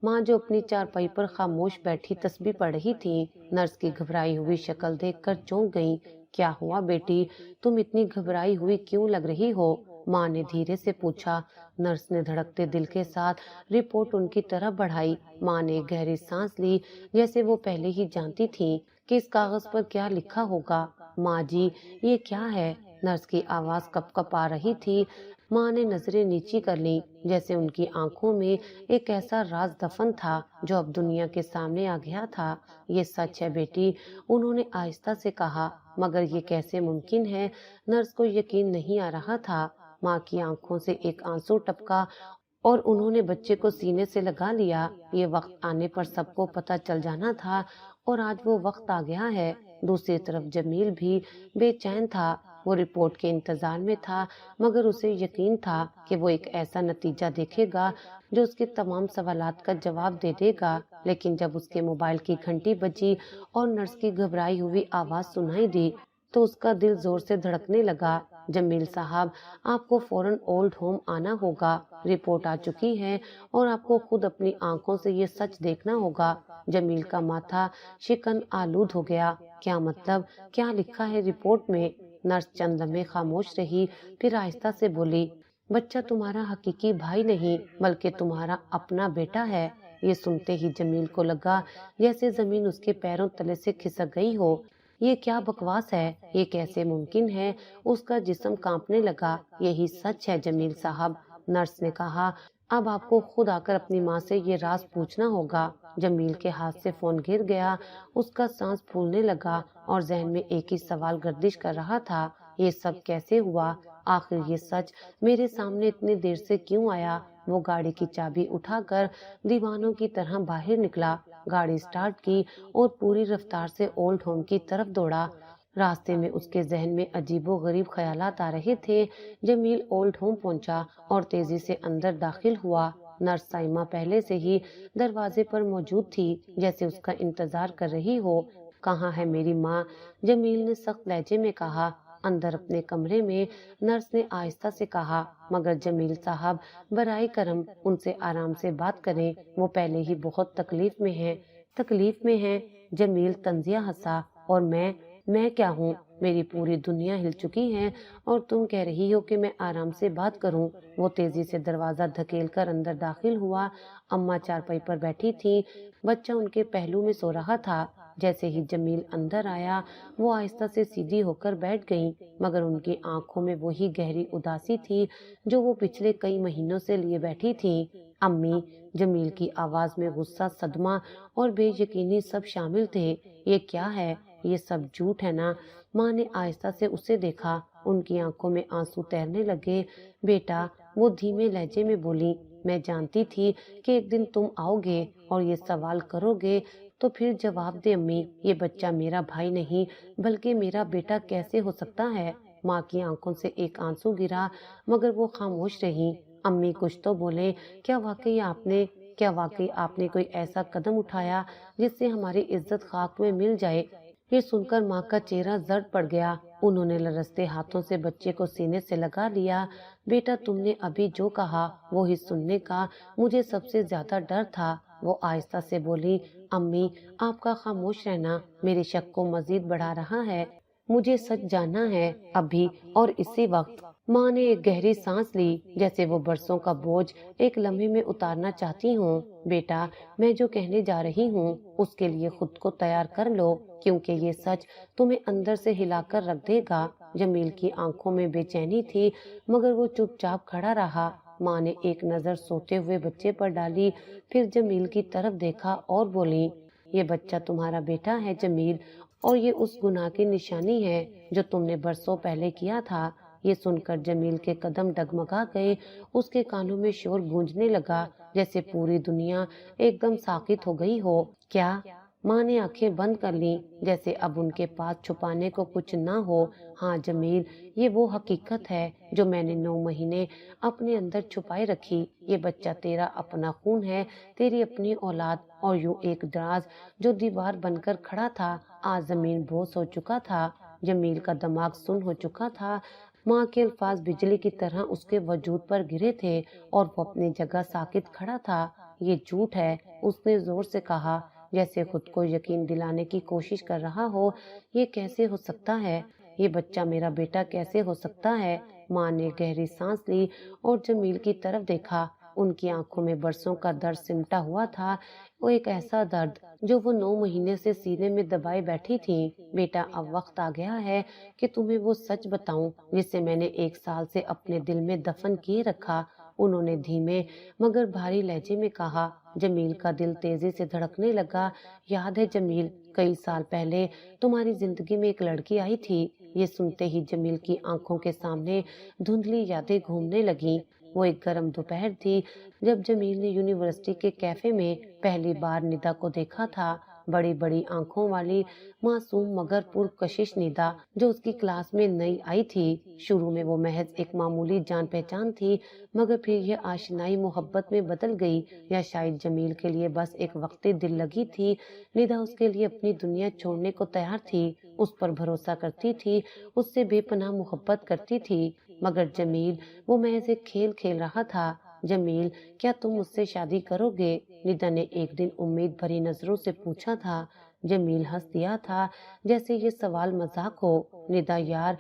ماں جو اپنی چارپائی پر خاموش بیٹھی تسبیح پڑھ رہی تھی، نرس کی گھبرائی ہوئی شکل دیکھ کر چونک گئی۔ کیا ہوا بیٹی؟ تم اتنی گھبرائی ہوئی کیوں لگ رہی ہو؟ ماں نے دھیرے سے پوچھا۔ نرس نے دھڑکتے دل کے ساتھ رپورٹ ان کی طرف بڑھائی۔ ماں نے گہری سانس لی، جیسے وہ پہلے ہی جانتی تھی کہ اس کاغذ پر کیا لکھا ہوگا۔ ماں جی، یہ کیا ہے؟ نرس کی آواز کپ کپ آ رہی تھی۔ ماں نے نظریں نیچی کر لیں، جیسے ان کی آنکھوں میں ایک ایسا راز دفن تھا جو اب دنیا کے سامنے آ گیا تھا۔ یہ سچ ہے بیٹی، انہوں نے آہستہ سے کہا، مگر یہ کیسے ممکن ہے؟ نرس کو یقین نہیں آ رہا تھا۔ ماں کی آنکھوں سے ایک آنسو ٹپکا اور انہوں نے بچے کو سینے سے لگا لیا۔ یہ وقت آنے پر سب کو پتہ چل جانا تھا اور آج وہ وقت آ گیا ہے۔ دوسری طرف جمیل بھی بے چین تھا۔ وہ رپورٹ کے انتظار میں تھا، مگر اسے یقین تھا کہ وہ ایک ایسا نتیجہ دیکھے گا جو اس کے تمام سوالات کا جواب دے دے گا۔ لیکن جب اس کے موبائل کی گھنٹی بجی اور نرس کی گھبرائی ہوئی آواز سنائی دی تو اس کا دل زور سے دھڑکنے لگا۔ جمیل صاحب، آپ کو فوراً اولڈ ہوم آنا ہوگا، رپورٹ آ چکی ہے اور آپ کو خود اپنی آنکھوں سے یہ سچ دیکھنا ہوگا۔ جمیل کا ماتھا شکن آلود ہو گیا۔ کیا مطلب؟ کیا لکھا ہے رپورٹ میں؟ نرس چند لمحے خاموش رہی، پھر آہستہ سے بولی، بچہ تمہارا حقیقی بھائی نہیں بلکہ تمہارا اپنا بیٹا ہے۔ یہ سنتے ہی جمیل کو لگا جیسے زمین اس کے پیروں تلے سے کھسک گئی ہو۔ یہ کیا بکواس ہے؟ یہ کیسے ممکن ہے؟ اس کا جسم کانپنے لگا۔ یہی سچ ہے جمیل صاحب، نرس نے کہا، اب آپ کو خود آ کر اپنی ماں سے یہ راز پوچھنا ہوگا۔ جمیل کے ہاتھ سے فون گر گیا۔ اس کا سانس پھولنے لگا اور ذہن میں ایک ہی سوال گردش کر رہا تھا، یہ سب کیسے ہوا؟ آخر یہ سچ میرے سامنے اتنی دیر سے کیوں آیا؟ وہ گاڑی کی چابی اٹھا کر دیوانوں کی طرح باہر نکلا، گاڑی سٹارٹ کی اور پوری رفتار سے اولڈ ہوم کی طرف دوڑا۔ راستے میں اس کے ذہن میں عجیب و غریب خیالات آ رہے تھے۔ جمیل اولڈ ہوم پہنچا اور تیزی سے اندر داخل ہوا۔ نرس سائمہ پہلے سے ہی دروازے پر موجود تھی، جیسے اس کا انتظار کر رہی ہو۔ کہاں ہے میری ماں؟ جمیل نے سخت لہجے میں کہا۔ اندر اپنے کمرے میں، نرس نے آہستہ سے کہا، مگر جمیل صاحب برائے کرم ان سے آرام سے بات کریں، وہ پہلے ہی بہت تکلیف میں ہیں۔ تکلیف میں ہیں؟ جمیل طنزیہ ہنسا، اور میں کیا ہوں؟ میری پوری دنیا ہل چکی ہے اور تم کہہ رہی ہو کہ میں آرام سے بات کروں؟ وہ تیزی سے دروازہ دھکیل کر اندر داخل ہوا۔ اماں چارپائی پر بیٹھی تھی، بچہ ان کے پہلو میں سو رہا تھا۔ جیسے ہی جمیل اندر آیا، وہ آہستہ سے سیدھی ہو کر بیٹھ گئیں، مگر ان کی آنکھوں میں وہی گہری اداسی تھی جو وہ پچھلے کئی مہینوں سے لیے بیٹھی تھیں۔ امی، جمیل کی آواز میں غصہ، صدمہ اور بے یقینی سب شامل تھے۔ یہ کیا ہے؟ یہ سب جھوٹ ہے نا؟ ماں نے آہستہ سے اسے دیکھا۔ ان کی آنکھوں میں آنسو تیرنے لگے۔ بیٹا، وہ دھیمے لہجے میں بولی، میں جانتی تھی کہ ایک دن تم آؤ گے اور یہ سوال کرو گے، تو پھر جواب دے امی، یہ بچہ میرا بھائی نہیں بلکہ میرا بیٹا کیسے ہو سکتا ہے؟ ماں کی آنکھوں سے ایک آنسو گرا مگر وہ خاموش رہی۔ امی کچھ تو بولے، کیا واقعی آپ نے کوئی ایسا قدم اٹھایا جس سے ہماری عزت خاک میں مل جائے؟ یہ سن کر ماں کا چہرہ زرد پڑ گیا۔ انہوں نے لرزتے ہاتھوں سے بچے کو سینے سے لگا لیا۔ بیٹا، تم نے ابھی جو کہا وہی سننے کا مجھے سب سے زیادہ ڈر تھا۔ وہ آہستہ سے بولی، امی، آپ کا خاموش رہنا میرے شک کو مزید بڑھا رہا ہے۔ مجھے سچ جاننا ہے ابھی اور اسی وقت۔ ماں نے ایک گہری سانس لی، جیسے وہ برسوں کا بوجھ ایک لمحے میں اتارنا چاہتی ہوں۔ بیٹا، میں جو کہنے جا رہی ہوں اس کے لیے خود کو تیار کر لو، کیونکہ یہ سچ تمہیں اندر سے ہلا کر رکھ دے گا۔ جمیل کی آنکھوں میں بے چینی تھی مگر وہ چپ چاپ کھڑا رہا۔ ماں نے ایک نظر سوتے ہوئے بچے پر ڈالی، پھر جمیل کی طرف دیکھا اور بولی، یہ بچہ تمہارا بیٹا ہے جمیل، اور یہ اس گناہ کی نشانی ہے جو تم نے برسوں پہلے کیا تھا۔ یہ سن کر جمیل کے قدم ڈگمگا گئے، اس کے کانوں میں شور گونجنے لگا جیسے پوری دنیا ایک دم ساکت ہو گئی ہو۔ کیا؟ ماں نے آنکھیں بند کر لیں جیسے اب ان کے پاس چھپانے کو کچھ نہ ہو۔ ہاں جمیل، یہ وہ حقیقت ہے جو میں نے 9 مہینے اپنے اندر چھپائے رکھی۔ یہ بچہ تیرا اپنا خون ہے، تیری اپنی اولاد، اور یوں ایک دراز جو دیوار بن کر کھڑا تھا آج زمین بوس ہو چکا تھا۔ جمیل کا دماغ سن ہو چکا تھا۔ ماں کے الفاظ بجلی کی طرح اس کے وجود پر گرے تھے اور وہ اپنی جگہ ساکت کھڑا تھا۔ یہ جھوٹ ہے، اس نے زور سے کہا، جیسے خود کو یقین دلانے کی کوشش کر رہا ہو۔ یہ کیسے ہو سکتا ہے؟ یہ بچہ میرا بیٹا کیسے ہو سکتا ہے؟ ماں نے گہری سانس لی اور جمیل کی طرف دیکھا۔ ان کی آنکھوں میں برسوں کا درد سمٹا ہوا تھا، وہ ایک ایسا درد جو وہ 9 مہینے سے سینے میں دبائے بیٹھی تھی۔ بیٹا، اب وقت آ گیا ہے کہ تمہیں وہ سچ بتاؤں جسے میں نے 1 سال سے اپنے دل میں دفن کیے رکھا۔ انہوں نے دھیمے مگر بھاری لہجے میں کہا۔ جمیل کا دل تیزی سے دھڑکنے لگا۔ یاد ہے جمیل، کئی سال پہلے تمہاری زندگی میں ایک لڑکی آئی تھی۔ یہ سنتے ہی جمیل کی آنکھوں کے سامنے دھندلی یادیں گھومنے لگیں۔ وہ ایک گرم دوپہر تھی جب جمیل نے یونیورسٹی کے کیفے میں پہلی بار ندا کو دیکھا تھا۔ بڑی بڑی آنکھوں والی معصوم مگر پرکشش ندا جو اس کی کلاس میں نئی آئی تھی۔ شروع میں وہ محض ایک معمولی جان پہچان تھی مگر پھر یہ آشنائی محبت میں بدل گئی، یا شاید جمیل کے لیے بس ایک وقتی دل لگی تھی۔ ندا اس کے لیے اپنی دنیا چھوڑنے کو تیار تھی، اس پر بھروسہ کرتی تھی، اس سے بے پناہ محبت کرتی تھی۔ مگر جمیل، وہ محض ایک کھیل کھیل رہا تھا۔ جمیل، کیا تم مجھ سے شادی کرو گے؟ ندا نے ایک دن امید بھری نظروں سے پوچھا تھا۔ جمیل ہنس دیا تھا جیسے یہ سوال مذاق ہو۔ ندا یار،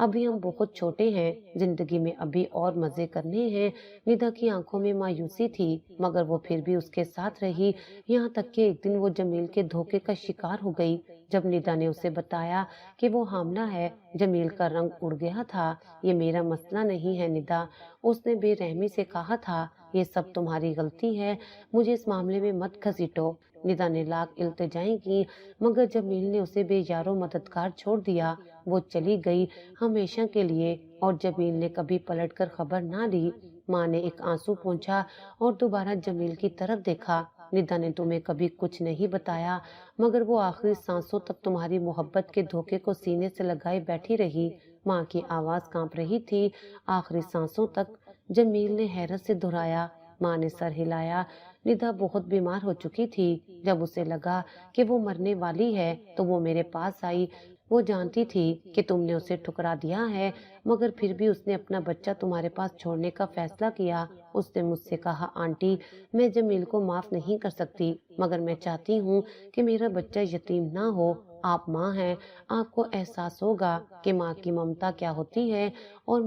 ابھی ہم بہت چھوٹے ہیں، زندگی میں ابھی اور مزے کرنے ہیں۔ ندا کی آنکھوں میں مایوسی تھی مگر وہ پھر بھی اس کے ساتھ رہی، یہاں تک کہ ایک دن وہ جمیل کے دھوکے کا شکار ہو گئی۔ جب ندا نے اسے بتایا کہ وہ حاملہ ہے، جمیل کا رنگ اڑ گیا تھا۔ یہ میرا مسئلہ نہیں ہے ندا، اس نے بے رحمی سے کہا تھا، یہ سب تمہاری غلطی ہے، مجھے اس معاملے میں مت گھسیٹو۔ ندا نے لاکھ التجائیں کی مگر جمیل نے اسے بے یار و مددگار چھوڑ دیا۔ وہ چلی گئی ہمیشہ کے لیے، اور جمیل نے کبھی پلٹ کر خبر نہ لی۔ ماں نے ایک آنسو پونچھا اور دوبارہ جمیل کی طرف دیکھا۔ ندا نے تمہیں کبھی کچھ نہیں بتایا مگر وہ آخری سانسوں تک تمہاری محبت کے دھوکے کو سینے سے لگائے بیٹھی رہی۔ ماں کی آواز کانپ رہی تھی، آخری سانسوں تک۔ جمیل نے حیرت سے دہرایا۔ ماں نے سر ہلایا۔ ندا بہت بیمار ہو چکی تھی، جب اسے لگا کہ وہ مرنے والی ہے تو وہ میرے پاس آئی۔ وہ جانتی تھی کہ تم نے اسے ٹھکرا دیا ہے مگر پھر بھی اس نے اپنا بچہ تمہارے پاس چھوڑنے کا فیصلہ کیا۔ اس نے مجھ سے کہا، آنٹی، میں جمیل کو معاف نہیں کر سکتی مگر میں چاہتی ہوں کہ میرا بچہ یتیم نہ ہو۔ آپ ماں ہیں، آپ کو احساس ہوگا کہ ماں کی ممتا کیا ہوتی ہے، اور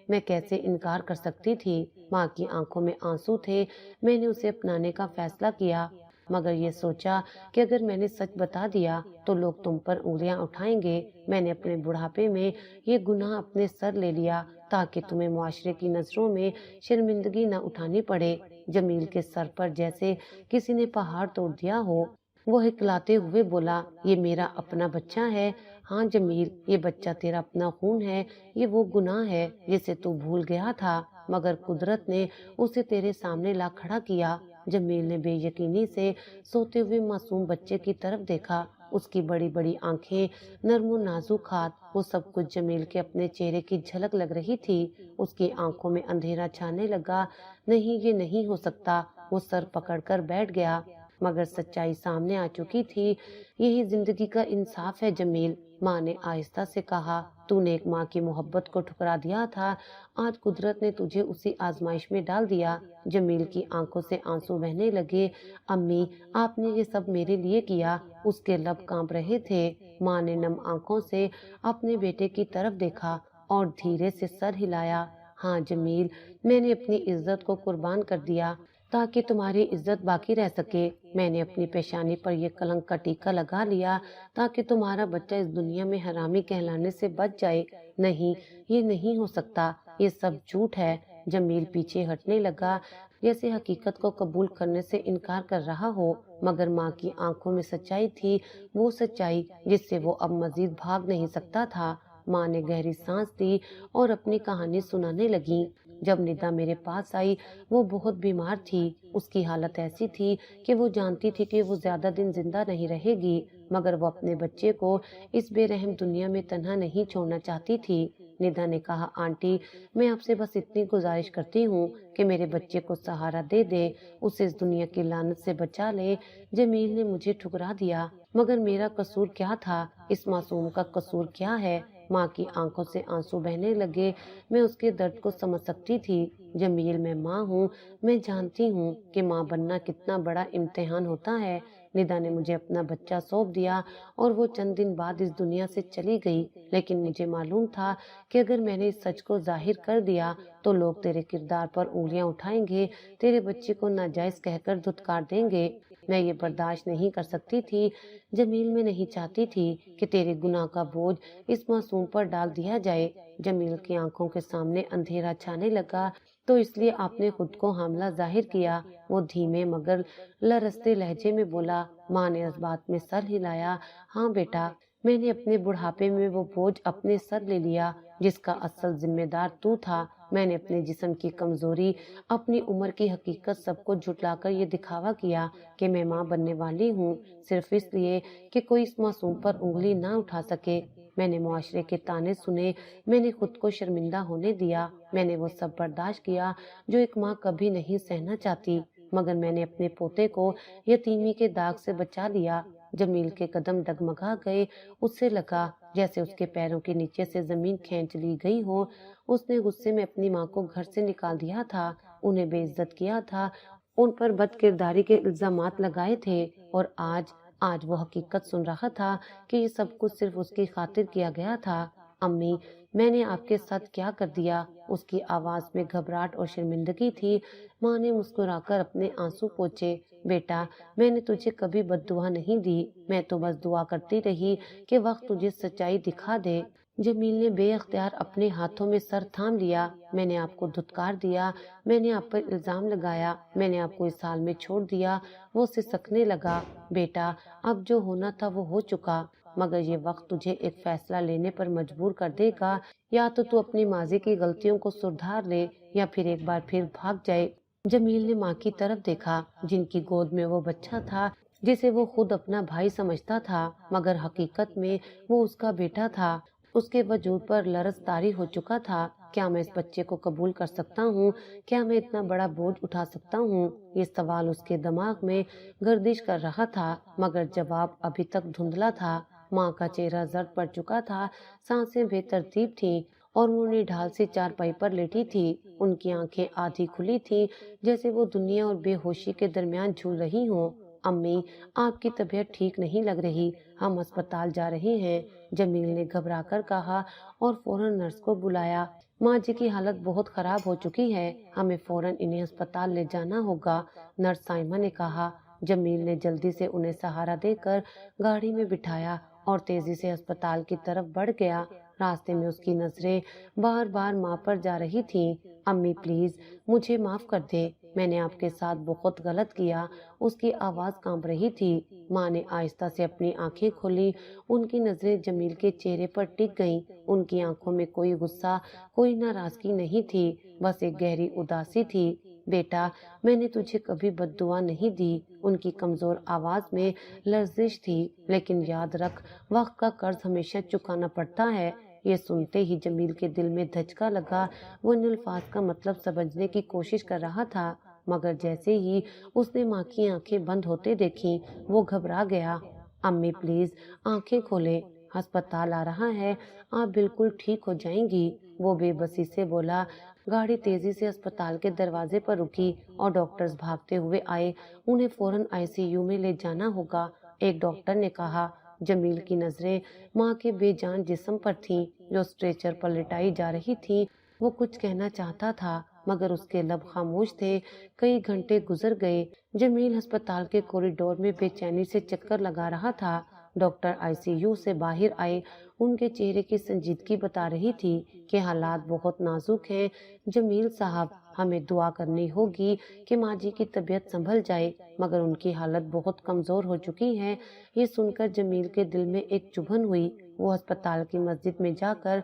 میں کیسے انکار کر سکتی تھی۔ ماں کی آنکھوں میں آنسو تھے۔ میں نے اسے اپنانے کا فیصلہ کیا مگر یہ سوچا کہ اگر میں نے سچ بتا دیا تو لوگ تم پر انگلیاں اٹھائیں گے۔ میں نے اپنے بڑھاپے میں یہ گناہ اپنے سر لے لیا تاکہ تمہیں معاشرے کی نظروں میں شرمندگی نہ اٹھانی پڑے۔ جمیل کے سر پر جیسے کسی نے پہاڑ توڑ دیا ہو۔ وہ ہکلاتے ہوئے بولا، یہ میرا اپنا بچہ ہے۔ ہاں جمیل، یہ بچہ تیرا اپنا خون ہے، یہ وہ گناہ ہے جسے تو بھول گیا تھا، مگر قدرت نے اسے تیرے سامنے لا کھڑا کیا۔ جمیل نے بے یقینی سے سوتے ہوئے معصوم بچے کی طرف دیکھا۔ اس کی بڑی بڑی آنکھیں، نرم و نازک ہاتھ، وہ سب کچھ جمیل کے اپنے چہرے کی جھلک لگ رہی تھی۔ اس کی آنکھوں میں اندھیرا چھانے لگا۔ نہیں، یہ نہیں ہو سکتا۔ وہ سر پکڑ کر بیٹھ گیا، مگر سچائی سامنے آ چکی تھی۔ یہی زندگی کا انصاف ہے جمیل، ماں نے آہستہ سے کہا۔ تو نے ایک ماں کی محبت کو ٹھکرا دیا تھا، آج قدرت نے تجھے اسی آزمائش میں ڈال دیا۔ جمیل کی آنکھوں سے آنسو بہنے لگے۔ امی، آپ نے یہ سب میرے لیے کیا۔ اس کے لب کانپ رہے تھے۔ ماں نے نم آنکھوں سے اپنے بیٹے کی طرف دیکھا اور دھیرے سے سر ہلایا۔ ہاں جمیل، میں نے اپنی عزت کو قربان کر دیا تاکہ تمہاری عزت باقی رہ سکے۔ میں نے اپنی پیشانی پر یہ کلنک کا ٹیکا لگا لیا تاکہ تمہارا بچہ اس دنیا میں حرامی کہلانے سے بچ جائے۔ نہیں، یہ نہیں ہو سکتا، یہ سب جھوٹ ہے۔ جمیل پیچھے ہٹنے لگا، جیسے حقیقت کو قبول کرنے سے انکار کر رہا ہو، مگر ماں کی آنکھوں میں سچائی تھی، وہ سچائی جس سے وہ اب مزید بھاگ نہیں سکتا تھا۔ ماں نے گہری سانس لی اور اپنی کہانی سنانے لگی۔ جب ندا میرے پاس آئی، وہ بہت بیمار تھی۔ اس کی حالت ایسی تھی کہ وہ جانتی تھی کہ وہ زیادہ دن زندہ نہیں رہے گی، مگر وہ اپنے بچے کو اس بے رحم دنیا میں تنہا نہیں چھوڑنا چاہتی تھی۔ ندا نے کہا، آنٹی، میں آپ سے بس اتنی گزارش کرتی ہوں کہ میرے بچے کو سہارا دے دے، اسے اس دنیا کی لعنت سے بچا لے۔ جمیل نے مجھے ٹھکرا دیا، مگر میرا قصور کیا تھا؟ اس معصوم کا قصور کیا ہے؟ ماں کی آنکھوں سے آنسو بہنے لگے۔ میں اس کے درد کو سمجھ سکتی تھی۔ جمیل، میں ماں ہوں، میں جانتی ہوں کہ ماں بننا کتنا بڑا امتحان ہوتا ہے۔ ندا نے مجھے اپنا بچہ سونپ دیا اور وہ چند دن بعد اس دنیا سے چلی گئی، لیکن مجھے معلوم تھا کہ اگر میں نے اس سچ کو ظاہر کر دیا تو لوگ تیرے کردار پر انگلیاں اٹھائیں گے، تیرے بچے کو ناجائز کہہ کر دھتکار دیں گے۔ میں یہ برداشت نہیں کر سکتی تھی جمیل، میں نہیں چاہتی تھی کہ تیرے گناہ کا بوجھ اس معصوم پر ڈال دیا جائے۔ جمیل کی آنکھوں کے سامنے اندھیرا چھانے لگا۔ تو اس لیے آپ نے خود کو حاملہ ظاہر کیا؟ وہ دھیمے مگر لرزتے لہجے میں بولا۔ ماں نے اس بات میں سر ہلایا۔ ہاں بیٹا، میں نے اپنے بڑھاپے میں وہ بوجھ اپنے سر لے لیا جس کا اصل ذمہ دار تو تھا۔ میں نے اپنے جسم کی کمزوری، اپنی عمر کی حقیقت سب کو جھٹلا کر یہ دکھاوا کیا کہ میں ماں بننے والی ہوں، صرف اس لیے کہ کوئی اس معصوم پر انگلی نہ اٹھا سکے۔ میں نے معاشرے کے طعنے سنے، میں نے خود کو شرمندہ ہونے دیا، میں نے وہ سب برداشت کیا جو ایک ماں کبھی نہیں سہنا چاہتی، مگر میں نے اپنے پوتے کو یتیمی کے داغ سے بچا لیا۔ جمیل کے قدم ڈگمگا گئے، اسے لگا جیسے اس کے پیروں کے نیچے سے زمین کھینچ لی گئی ہو۔ اس نے غصے میں اپنی ماں کو گھر سے نکال دیا تھا، انہیں بے عزت کیا تھا، ان پر بد کرداری کے الزامات لگائے تھے، اور آج وہ حقیقت سن رہا تھا کہ یہ سب کچھ صرف اس کی خاطر کیا گیا تھا۔ امی، میں نے آپ کے ساتھ کیا کر دیا؟ اس کی آواز میں گھبراہٹ اور شرمندگی تھی۔ ماں نے مسکرا کر اپنے آنسو پوچھے۔ بیٹا، میں نے تجھے کبھی بد دعا نہیں دی، میں تو بس دعا کرتی رہی کہ وقت تجھے سچائی دکھا دے۔ جمیل نے بے اختیار اپنے ہاتھوں میں سر تھام لیا۔ میں نے آپ کو دھتکار دیا، میں نے آپ پر الزام لگایا، میں نے آپ کو اس حال میں چھوڑ دیا۔ وہ سسکنے لگا۔ بیٹا، اب جو ہونا تھا وہ ہو چکا، مگر یہ وقت تجھے ایک فیصلہ لینے پر مجبور کر دے گا، یا تو اپنی ماضی کی غلطیوں کو سدھار لے یا پھر ایک بار پھر بھاگ جائے۔ جمیل نے ماں کی طرف دیکھا، جن کی گود میں وہ بچہ تھا جسے وہ خود اپنا بھائی سمجھتا تھا، مگر حقیقت میں وہ اس کا بیٹا تھا۔ اس کے وجود پر لرز طاری ہو چکا تھا۔ کیا میں اس بچے کو قبول کر سکتا ہوں؟ کیا میں اتنا بڑا بوجھ اٹھا سکتا ہوں؟ یہ سوال اس کے دماغ میں گردش کر رہا تھا، مگر جواب ابھی تک دھندلا تھا۔ ماں کا چہرہ زرد پڑ چکا تھا، سانسیں بے ترتیب تھیں، اور وہ نڈھال سی چارپائی پر لیٹی تھی۔ ان کی آنکھیں آدھی کھلی تھیں، جیسے وہ دنیا اور بے ہوشی کے درمیان جھول رہی ہوں۔ امی، آپ کی طبیعت ٹھیک نہیں لگ رہی، ہم اسپتال جا رہے ہیں، جمیل نے گھبرا کر کہا، اور فوراً نرس کو بلایا۔ ماں جی کی حالت بہت خراب ہو چکی ہے، ہمیں فوراً انہیں اسپتال لے جانا ہوگا، نرس سائمہ نے کہا۔ جمیل نے جلدی سے انہیں سہارا دے کر گاڑی میں بٹھایا اور تیزی سے اسپتال کی طرف بڑھ گیا۔ راستے میں اس کی نظریں بار بار ماں پر جا رہی تھیں۔ امی پلیز مجھے معاف کر دے، میں نے آپ کے ساتھ بہت غلط کیا۔ اس کی آواز کانپ رہی تھی۔ ماں نے آہستہ سے اپنی آنکھیں کھولی۔ ان کی نظریں جمیل کے چہرے پر ٹک گئیں۔ ان کی آنکھوں میں کوئی غصہ، کوئی ناراضگی نہیں تھی، بس ایک گہری اداسی تھی۔ بیٹا، میں نے تجھے کبھی بد دعا نہیں دی۔ ان کی کمزور آواز میں لرزش تھی۔ لیکن یاد رکھ، وقت کا قرض ہمیشہ چکانا پڑتا ہے۔ یہ سنتے ہی جمیل کے دل میں دھچکا لگا۔ وہ ان الفاظ کا مطلب سمجھنے کی کوشش کر رہا تھا، مگر جیسے ہی اس نے ماں کی آنکھیں بند ہوتے دیکھیں، وہ گھبرا گیا۔ امی پلیز آنکھیں کھولیں، ہسپتال آ رہا ہے، آپ بالکل ٹھیک ہو جائیں گی، وہ بے بسی سے بولا۔ گاڑی تیزی سے اسپتال کے دروازے پر رکی اور ڈاکٹرز بھاگتے ہوئے آئے۔ انہیں فوراً ICU میں لے جانا ہوگا، ایک ڈاکٹر نے کہا۔ جمیل کی نظریں ماں کے بے جان جسم پر تھیں جو اسٹریچر پر لٹائی جا رہی تھی۔ وہ کچھ کہنا چاہتا تھا مگر اس کے لب خاموش تھے۔ کئی گھنٹے گزر گئے۔ جمیل ہسپتال کے کوریڈور میں بے چینی سے چکر لگا رہا تھا۔ ڈاکٹر ICU سے باہر آئے۔ ان کے چہرے کی سنجیدگی بتا رہی تھی کہ حالات بہت نازک ہیں۔ جمیل صاحب، ہمیں دعا کرنی ہوگی کہ ماں جی کی طبیعت سنبھل جائے، مگر ان کی حالت بہت کمزور ہو چکی ہے۔ یہ سن کر جمیل کے دل میں ایک چبھن ہوئی۔ وہ ہسپتال کی مسجد میں جا کر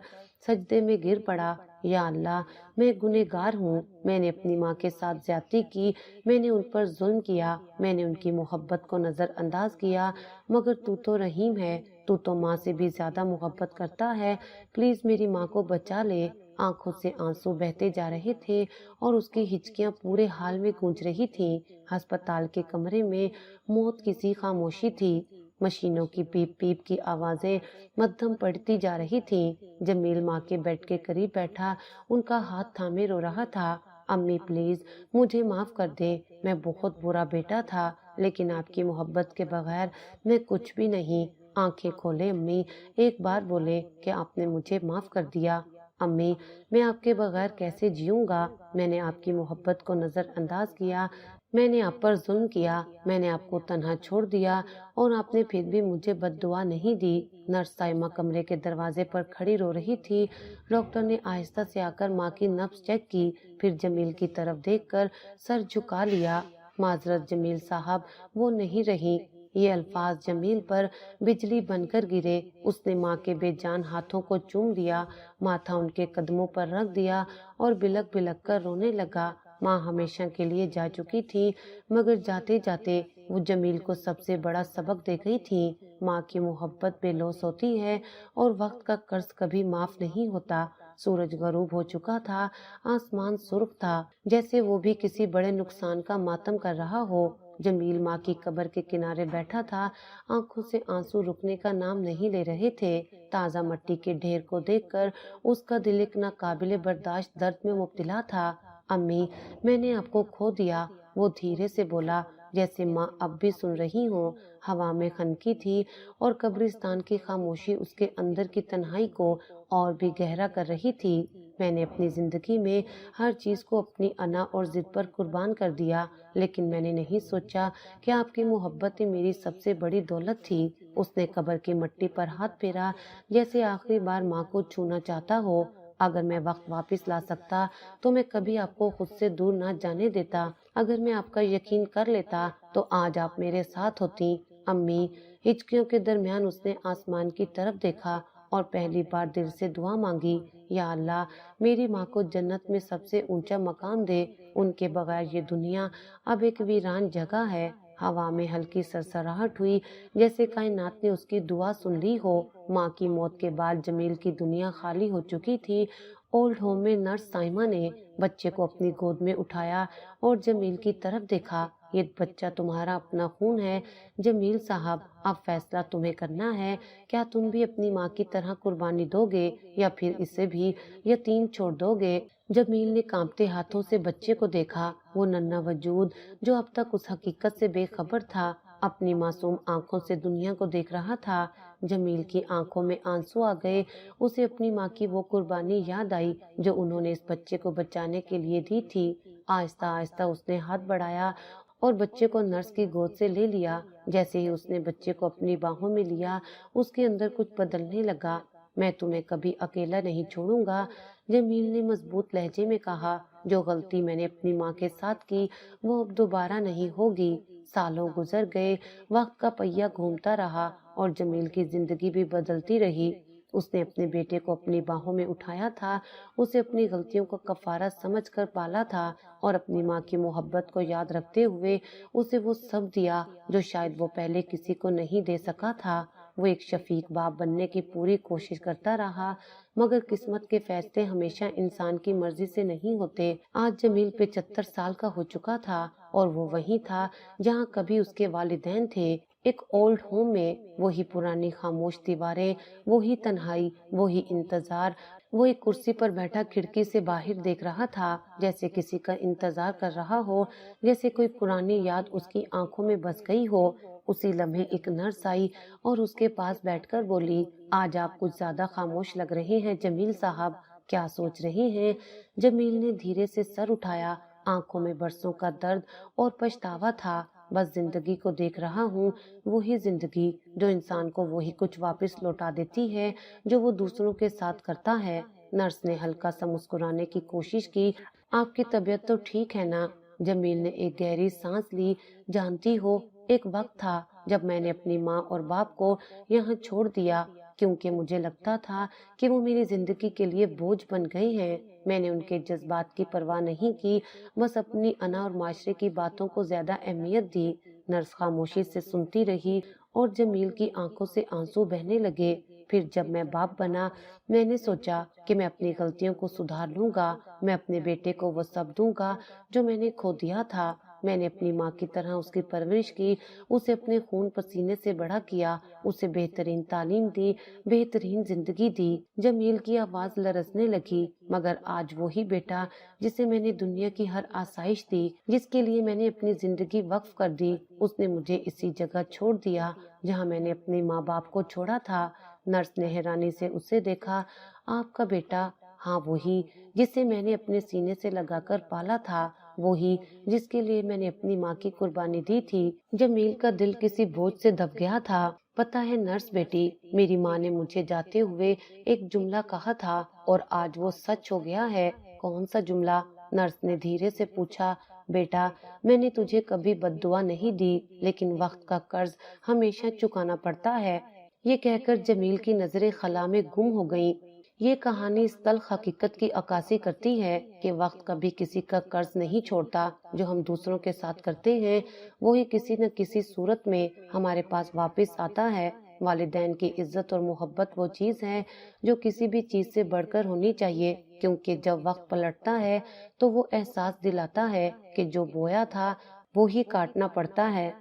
سجدے میں گر پڑا۔ یا اللہ، میں گنہگار ہوں، میں نے اپنی ماں کے ساتھ زیادتی کی، میں نے ان پر ظلم کیا، میں نے ان کی محبت کو نظر انداز کیا، مگر تو تو رحیم ہے، تو تو ماں سے بھی زیادہ محبت کرتا ہے، پلیز میری ماں کو بچا لے۔ آنکھوں سے آنسو بہتے جا رہے تھے اور اس کی ہچکیاں پورے حال میں گونج رہی تھیں۔ ہسپتال کے کمرے میں موت کی سی خاموشی تھی۔ مشینوں کی پیپ پیپ کی آوازیں مدھم پڑتی جا رہی تھیں۔ جمیل ماں کے بیڈ کے قریب بیٹھا ان کا ہاتھ تھامے رو رہا تھا۔ امی پلیز مجھے معاف کر دے، میں بہت برا بیٹا تھا، لیکن آپ کی محبت کے بغیر میں کچھ بھی نہیں۔ آنکھیں کھولے امی، ایک بار بولے کہ آپ نے مجھے معاف کر دیا۔ امی، میں آپ کے بغیر کیسے جیوں گا؟ میں نے آپ کی محبت کو نظر انداز کیا، میں نے آپ پر ظلم کیا، میں نے آپ کو تنہا چھوڑ دیا اور آپ نے پھر بھی مجھے بد دعا نہیں دی۔ نرس سائمہ کمرے کے دروازے پر کھڑی رو رہی تھی۔ ڈاکٹر نے آہستہ سے آ کر ماں کی نبض چیک کی، پھر جمیل کی طرف دیکھ کر سر جھکا لیا۔ معذرت جمیل صاحب، وہ نہیں رہی۔ یہ الفاظ جمیل پر بجلی بن کر گرے۔ اس نے ماں کے بے جان ہاتھوں کو چوم دیا، ماتھا ان کے قدموں پر رکھ دیا اور بلک بلک کر رونے لگا۔ ماں ہمیشہ کے لیے جا چکی تھی، مگر جاتے جاتے وہ جمیل کو سب سے بڑا سبق دے گئی تھی۔ ماں کی محبت بے لوث ہوتی ہے اور وقت کا قرض کبھی معاف نہیں ہوتا۔ سورج غروب ہو چکا تھا، آسمان سرخ تھا، جیسے وہ بھی کسی بڑے نقصان کا ماتم کر رہا ہو۔ جمیل ماں کی قبر کے کنارے بیٹھا تھا، آنکھوں سے آنسو رکنے کا نام نہیں لے رہے تھے۔ تازہ مٹی کے ڈھیر کو دیکھ کر اس کا دل ایک ناقابل برداشت درد میں مبتلا تھا۔ امی، میں نے آپ کو کھو دیا، وہ دھیرے سے بولا، جیسے ماں اب بھی سن رہی ہوں۔ ہوا میں خنکی تھی اور قبرستان کی خاموشی اس کے اندر کی تنہائی کو اور بھی گہرا کر رہی تھی۔ میں نے اپنی زندگی میں ہر چیز کو اپنی انا اور ضد پر قربان کر دیا، لیکن میں نے نہیں سوچا کہ آپ کی محبت میری سب سے بڑی دولت تھی۔ اس نے قبر کی مٹی پر ہاتھ پھیرا، جیسے آخری بار ماں کو چھونا چاہتا ہو۔ اگر میں وقت واپس لا سکتا تو میں کبھی آپ کو خود سے دور نہ جانے دیتا۔ اگر میں آپ کا یقین کر لیتا تو آج آپ میرے ساتھ ہوتی۔ امی، ہچکیوں کے درمیان اس نے آسمان کی طرف دیکھا اور پہلی بار دل سے دعا مانگی، یا اللہ، میری ماں کو جنت میں سب سے اونچا مقام دے، ان کے بغیر یہ دنیا اب ایک ویران جگہ ہے۔ ہوا میں ہلکی سرسراہٹ ہوئی، جیسے کائنات نے اس کی دعا سن لی ہو۔ ماں کی موت کے بعد جمیل کی دنیا خالی ہو چکی تھی۔ اولڈ ہوم میں نرس سائمہ نے بچے کو اپنی گود میں اٹھایا اور جمیل کی طرف دیکھا۔ یہ بچہ تمہارا اپنا خون ہے جمیل صاحب، اب فیصلہ تمہیں کرنا ہے، کیا تم بھی اپنی ماں کی طرح قربانی دو گے یا پھر اسے بھی یتیم چھوڑ دو گے؟ جمیل نے کانپتے ہاتھوں سے بچے کو دیکھا، وہ ننھا وجود جو اب تک اس حقیقت سے بے خبر تھا، اپنی معصوم آنکھوں سے دنیا کو دیکھ رہا تھا۔ جمیل کی آنکھوں میں آنسو آ گئے، اسے اپنی ماں کی وہ قربانی یاد آئی جو انہوں نے اس بچے کو بچانے کے لیے دی تھی۔ آہستہ آہستہ اس نے ہاتھ بڑھایا اور بچے کو نرس کی گود سے لے لیا۔ جیسے ہی اس نے بچے کو اپنی باہوں میں لیا، اس کے اندر کچھ بدلنے لگا۔ میں تمہیں کبھی اکیلا نہیں چھوڑوں گا، جمیل نے مضبوط لہجے میں کہا، جو غلطی میں نے اپنی ماں کے ساتھ کی وہ اب دوبارہ نہیں ہوگی۔ سالوں گزر گئے، وقت کا پہیہ گھومتا رہا اور جمیل کی زندگی بھی بدلتی رہی۔ اس نے اپنے بیٹے کو اپنی باہوں میں اٹھایا تھا، اسے اپنی غلطیوں کا کفارہ سمجھ کر پالا تھا اور اپنی ماں کی محبت کو یاد رکھتے ہوئے اسے وہ سب دیا جو شاید وہ پہلے کسی کو نہیں دے سکا تھا۔ وہ ایک شفیق باپ بننے کی پوری کوشش کرتا رہا، مگر قسمت کے فیصلے ہمیشہ انسان کی مرضی سے نہیں ہوتے۔ آج جمیل 75 سال کا ہو چکا تھا اور وہ وہیں تھا جہاں کبھی اس کے والدین تھے، ایک اولڈ ہوم میں۔ وہی پرانی خاموش دیواریں، وہی تنہائی، وہی انتظار۔ وہ ایک کرسی پر بیٹھا کھڑکی سے باہر دیکھ رہا تھا، جیسے کسی کا انتظار کر رہا ہو، جیسے کوئی پرانی یاد اس کی آنکھوں میں بس گئی ہو۔ اسی لمحے ایک نرس آئی اور اس کے پاس بیٹھ کر بولی، آج آپ کچھ زیادہ خاموش لگ رہے ہیں جمیل صاحب، کیا سوچ رہے ہیں؟ جمیل نے دھیرے سے سر اٹھایا، آنکھوں میں برسوں کا درد اور پچھتاوا تھا۔ بس زندگی کو دیکھ رہا ہوں، وہی زندگی جو انسان کو وہی کچھ واپس لوٹا دیتی ہے جو وہ دوسروں کے ساتھ کرتا ہے۔ نرس نے ہلکا سا مسکرانے کی کوشش کی، آپ کی طبیعت تو ٹھیک ہے نا؟ جمیل نے ایک گہری سانس لی، جانتی ہو ایک وقت تھا جب میں نے اپنی ماں اور باپ کو یہاں چھوڑ دیا کیونکہ مجھے لگتا تھا کہ وہ میری زندگی کے لیے بوجھ بن گئے ہیں۔ میں نے ان کے جذبات کی پرواہ نہیں کی، بس اپنی انا اور معاشرے کی باتوں کو زیادہ اہمیت دی۔ نرس خاموشی سے سنتی رہی اور جمیل کی آنکھوں سے آنسو بہنے لگے۔ پھر جب میں باپ بنا، میں نے سوچا کہ میں اپنی غلطیوں کو سدھار لوں گا، میں اپنے بیٹے کو وہ سب دوں گا جو میں نے کھو دیا تھا۔ میں نے اپنی ماں کی طرح اس کی پرورش کی، اسے اپنے خون پسینے سے بڑا کیا، اسے بہترین تعلیم دی، بہترین زندگی دی۔ جمیل کی آواز لرزنے لگی، مگر آج وہی بیٹا جسے میں نے دنیا کی ہر آسائش دی، جس کے لیے میں نے اپنی زندگی وقف کر دی، اس نے مجھے اسی جگہ چھوڑ دیا جہاں میں نے اپنے ماں باپ کو چھوڑا تھا۔ نرس نے حیرانی سے اسے دیکھا، آپ کا بیٹا؟ ہاں وہی جسے میں نے اپنے سینے سے لگا کر پالا تھا، وہی جس کے لیے میں نے اپنی ماں کی قربانی دی تھی۔ جمیل کا دل کسی بوجھ سے دب گیا تھا۔ پتہ ہے نرس بیٹی، میری ماں نے مجھے جاتے ہوئے ایک جملہ کہا تھا اور آج وہ سچ ہو گیا ہے۔ کون سا جملہ؟ نرس نے دھیرے سے پوچھا۔ بیٹا، میں نے تجھے کبھی بد دعا نہیں دی، لیکن وقت کا قرض ہمیشہ چکانا پڑتا ہے۔ یہ کہہ کر جمیل کی نظریں خلا میں گم ہو گئیں۔ یہ کہانی اس تلخ حقیقت کی عکاسی کرتی ہے کہ وقت کبھی کسی کا قرض نہیں چھوڑتا، جو ہم دوسروں کے ساتھ کرتے ہیں وہی کسی نہ کسی صورت میں ہمارے پاس واپس آتا ہے۔ والدین کی عزت اور محبت وہ چیز ہے جو کسی بھی چیز سے بڑھ کر ہونی چاہیے، کیونکہ جب وقت پلٹتا ہے تو وہ احساس دلاتا ہے کہ جو بویا تھا وہی کاٹنا پڑتا ہے۔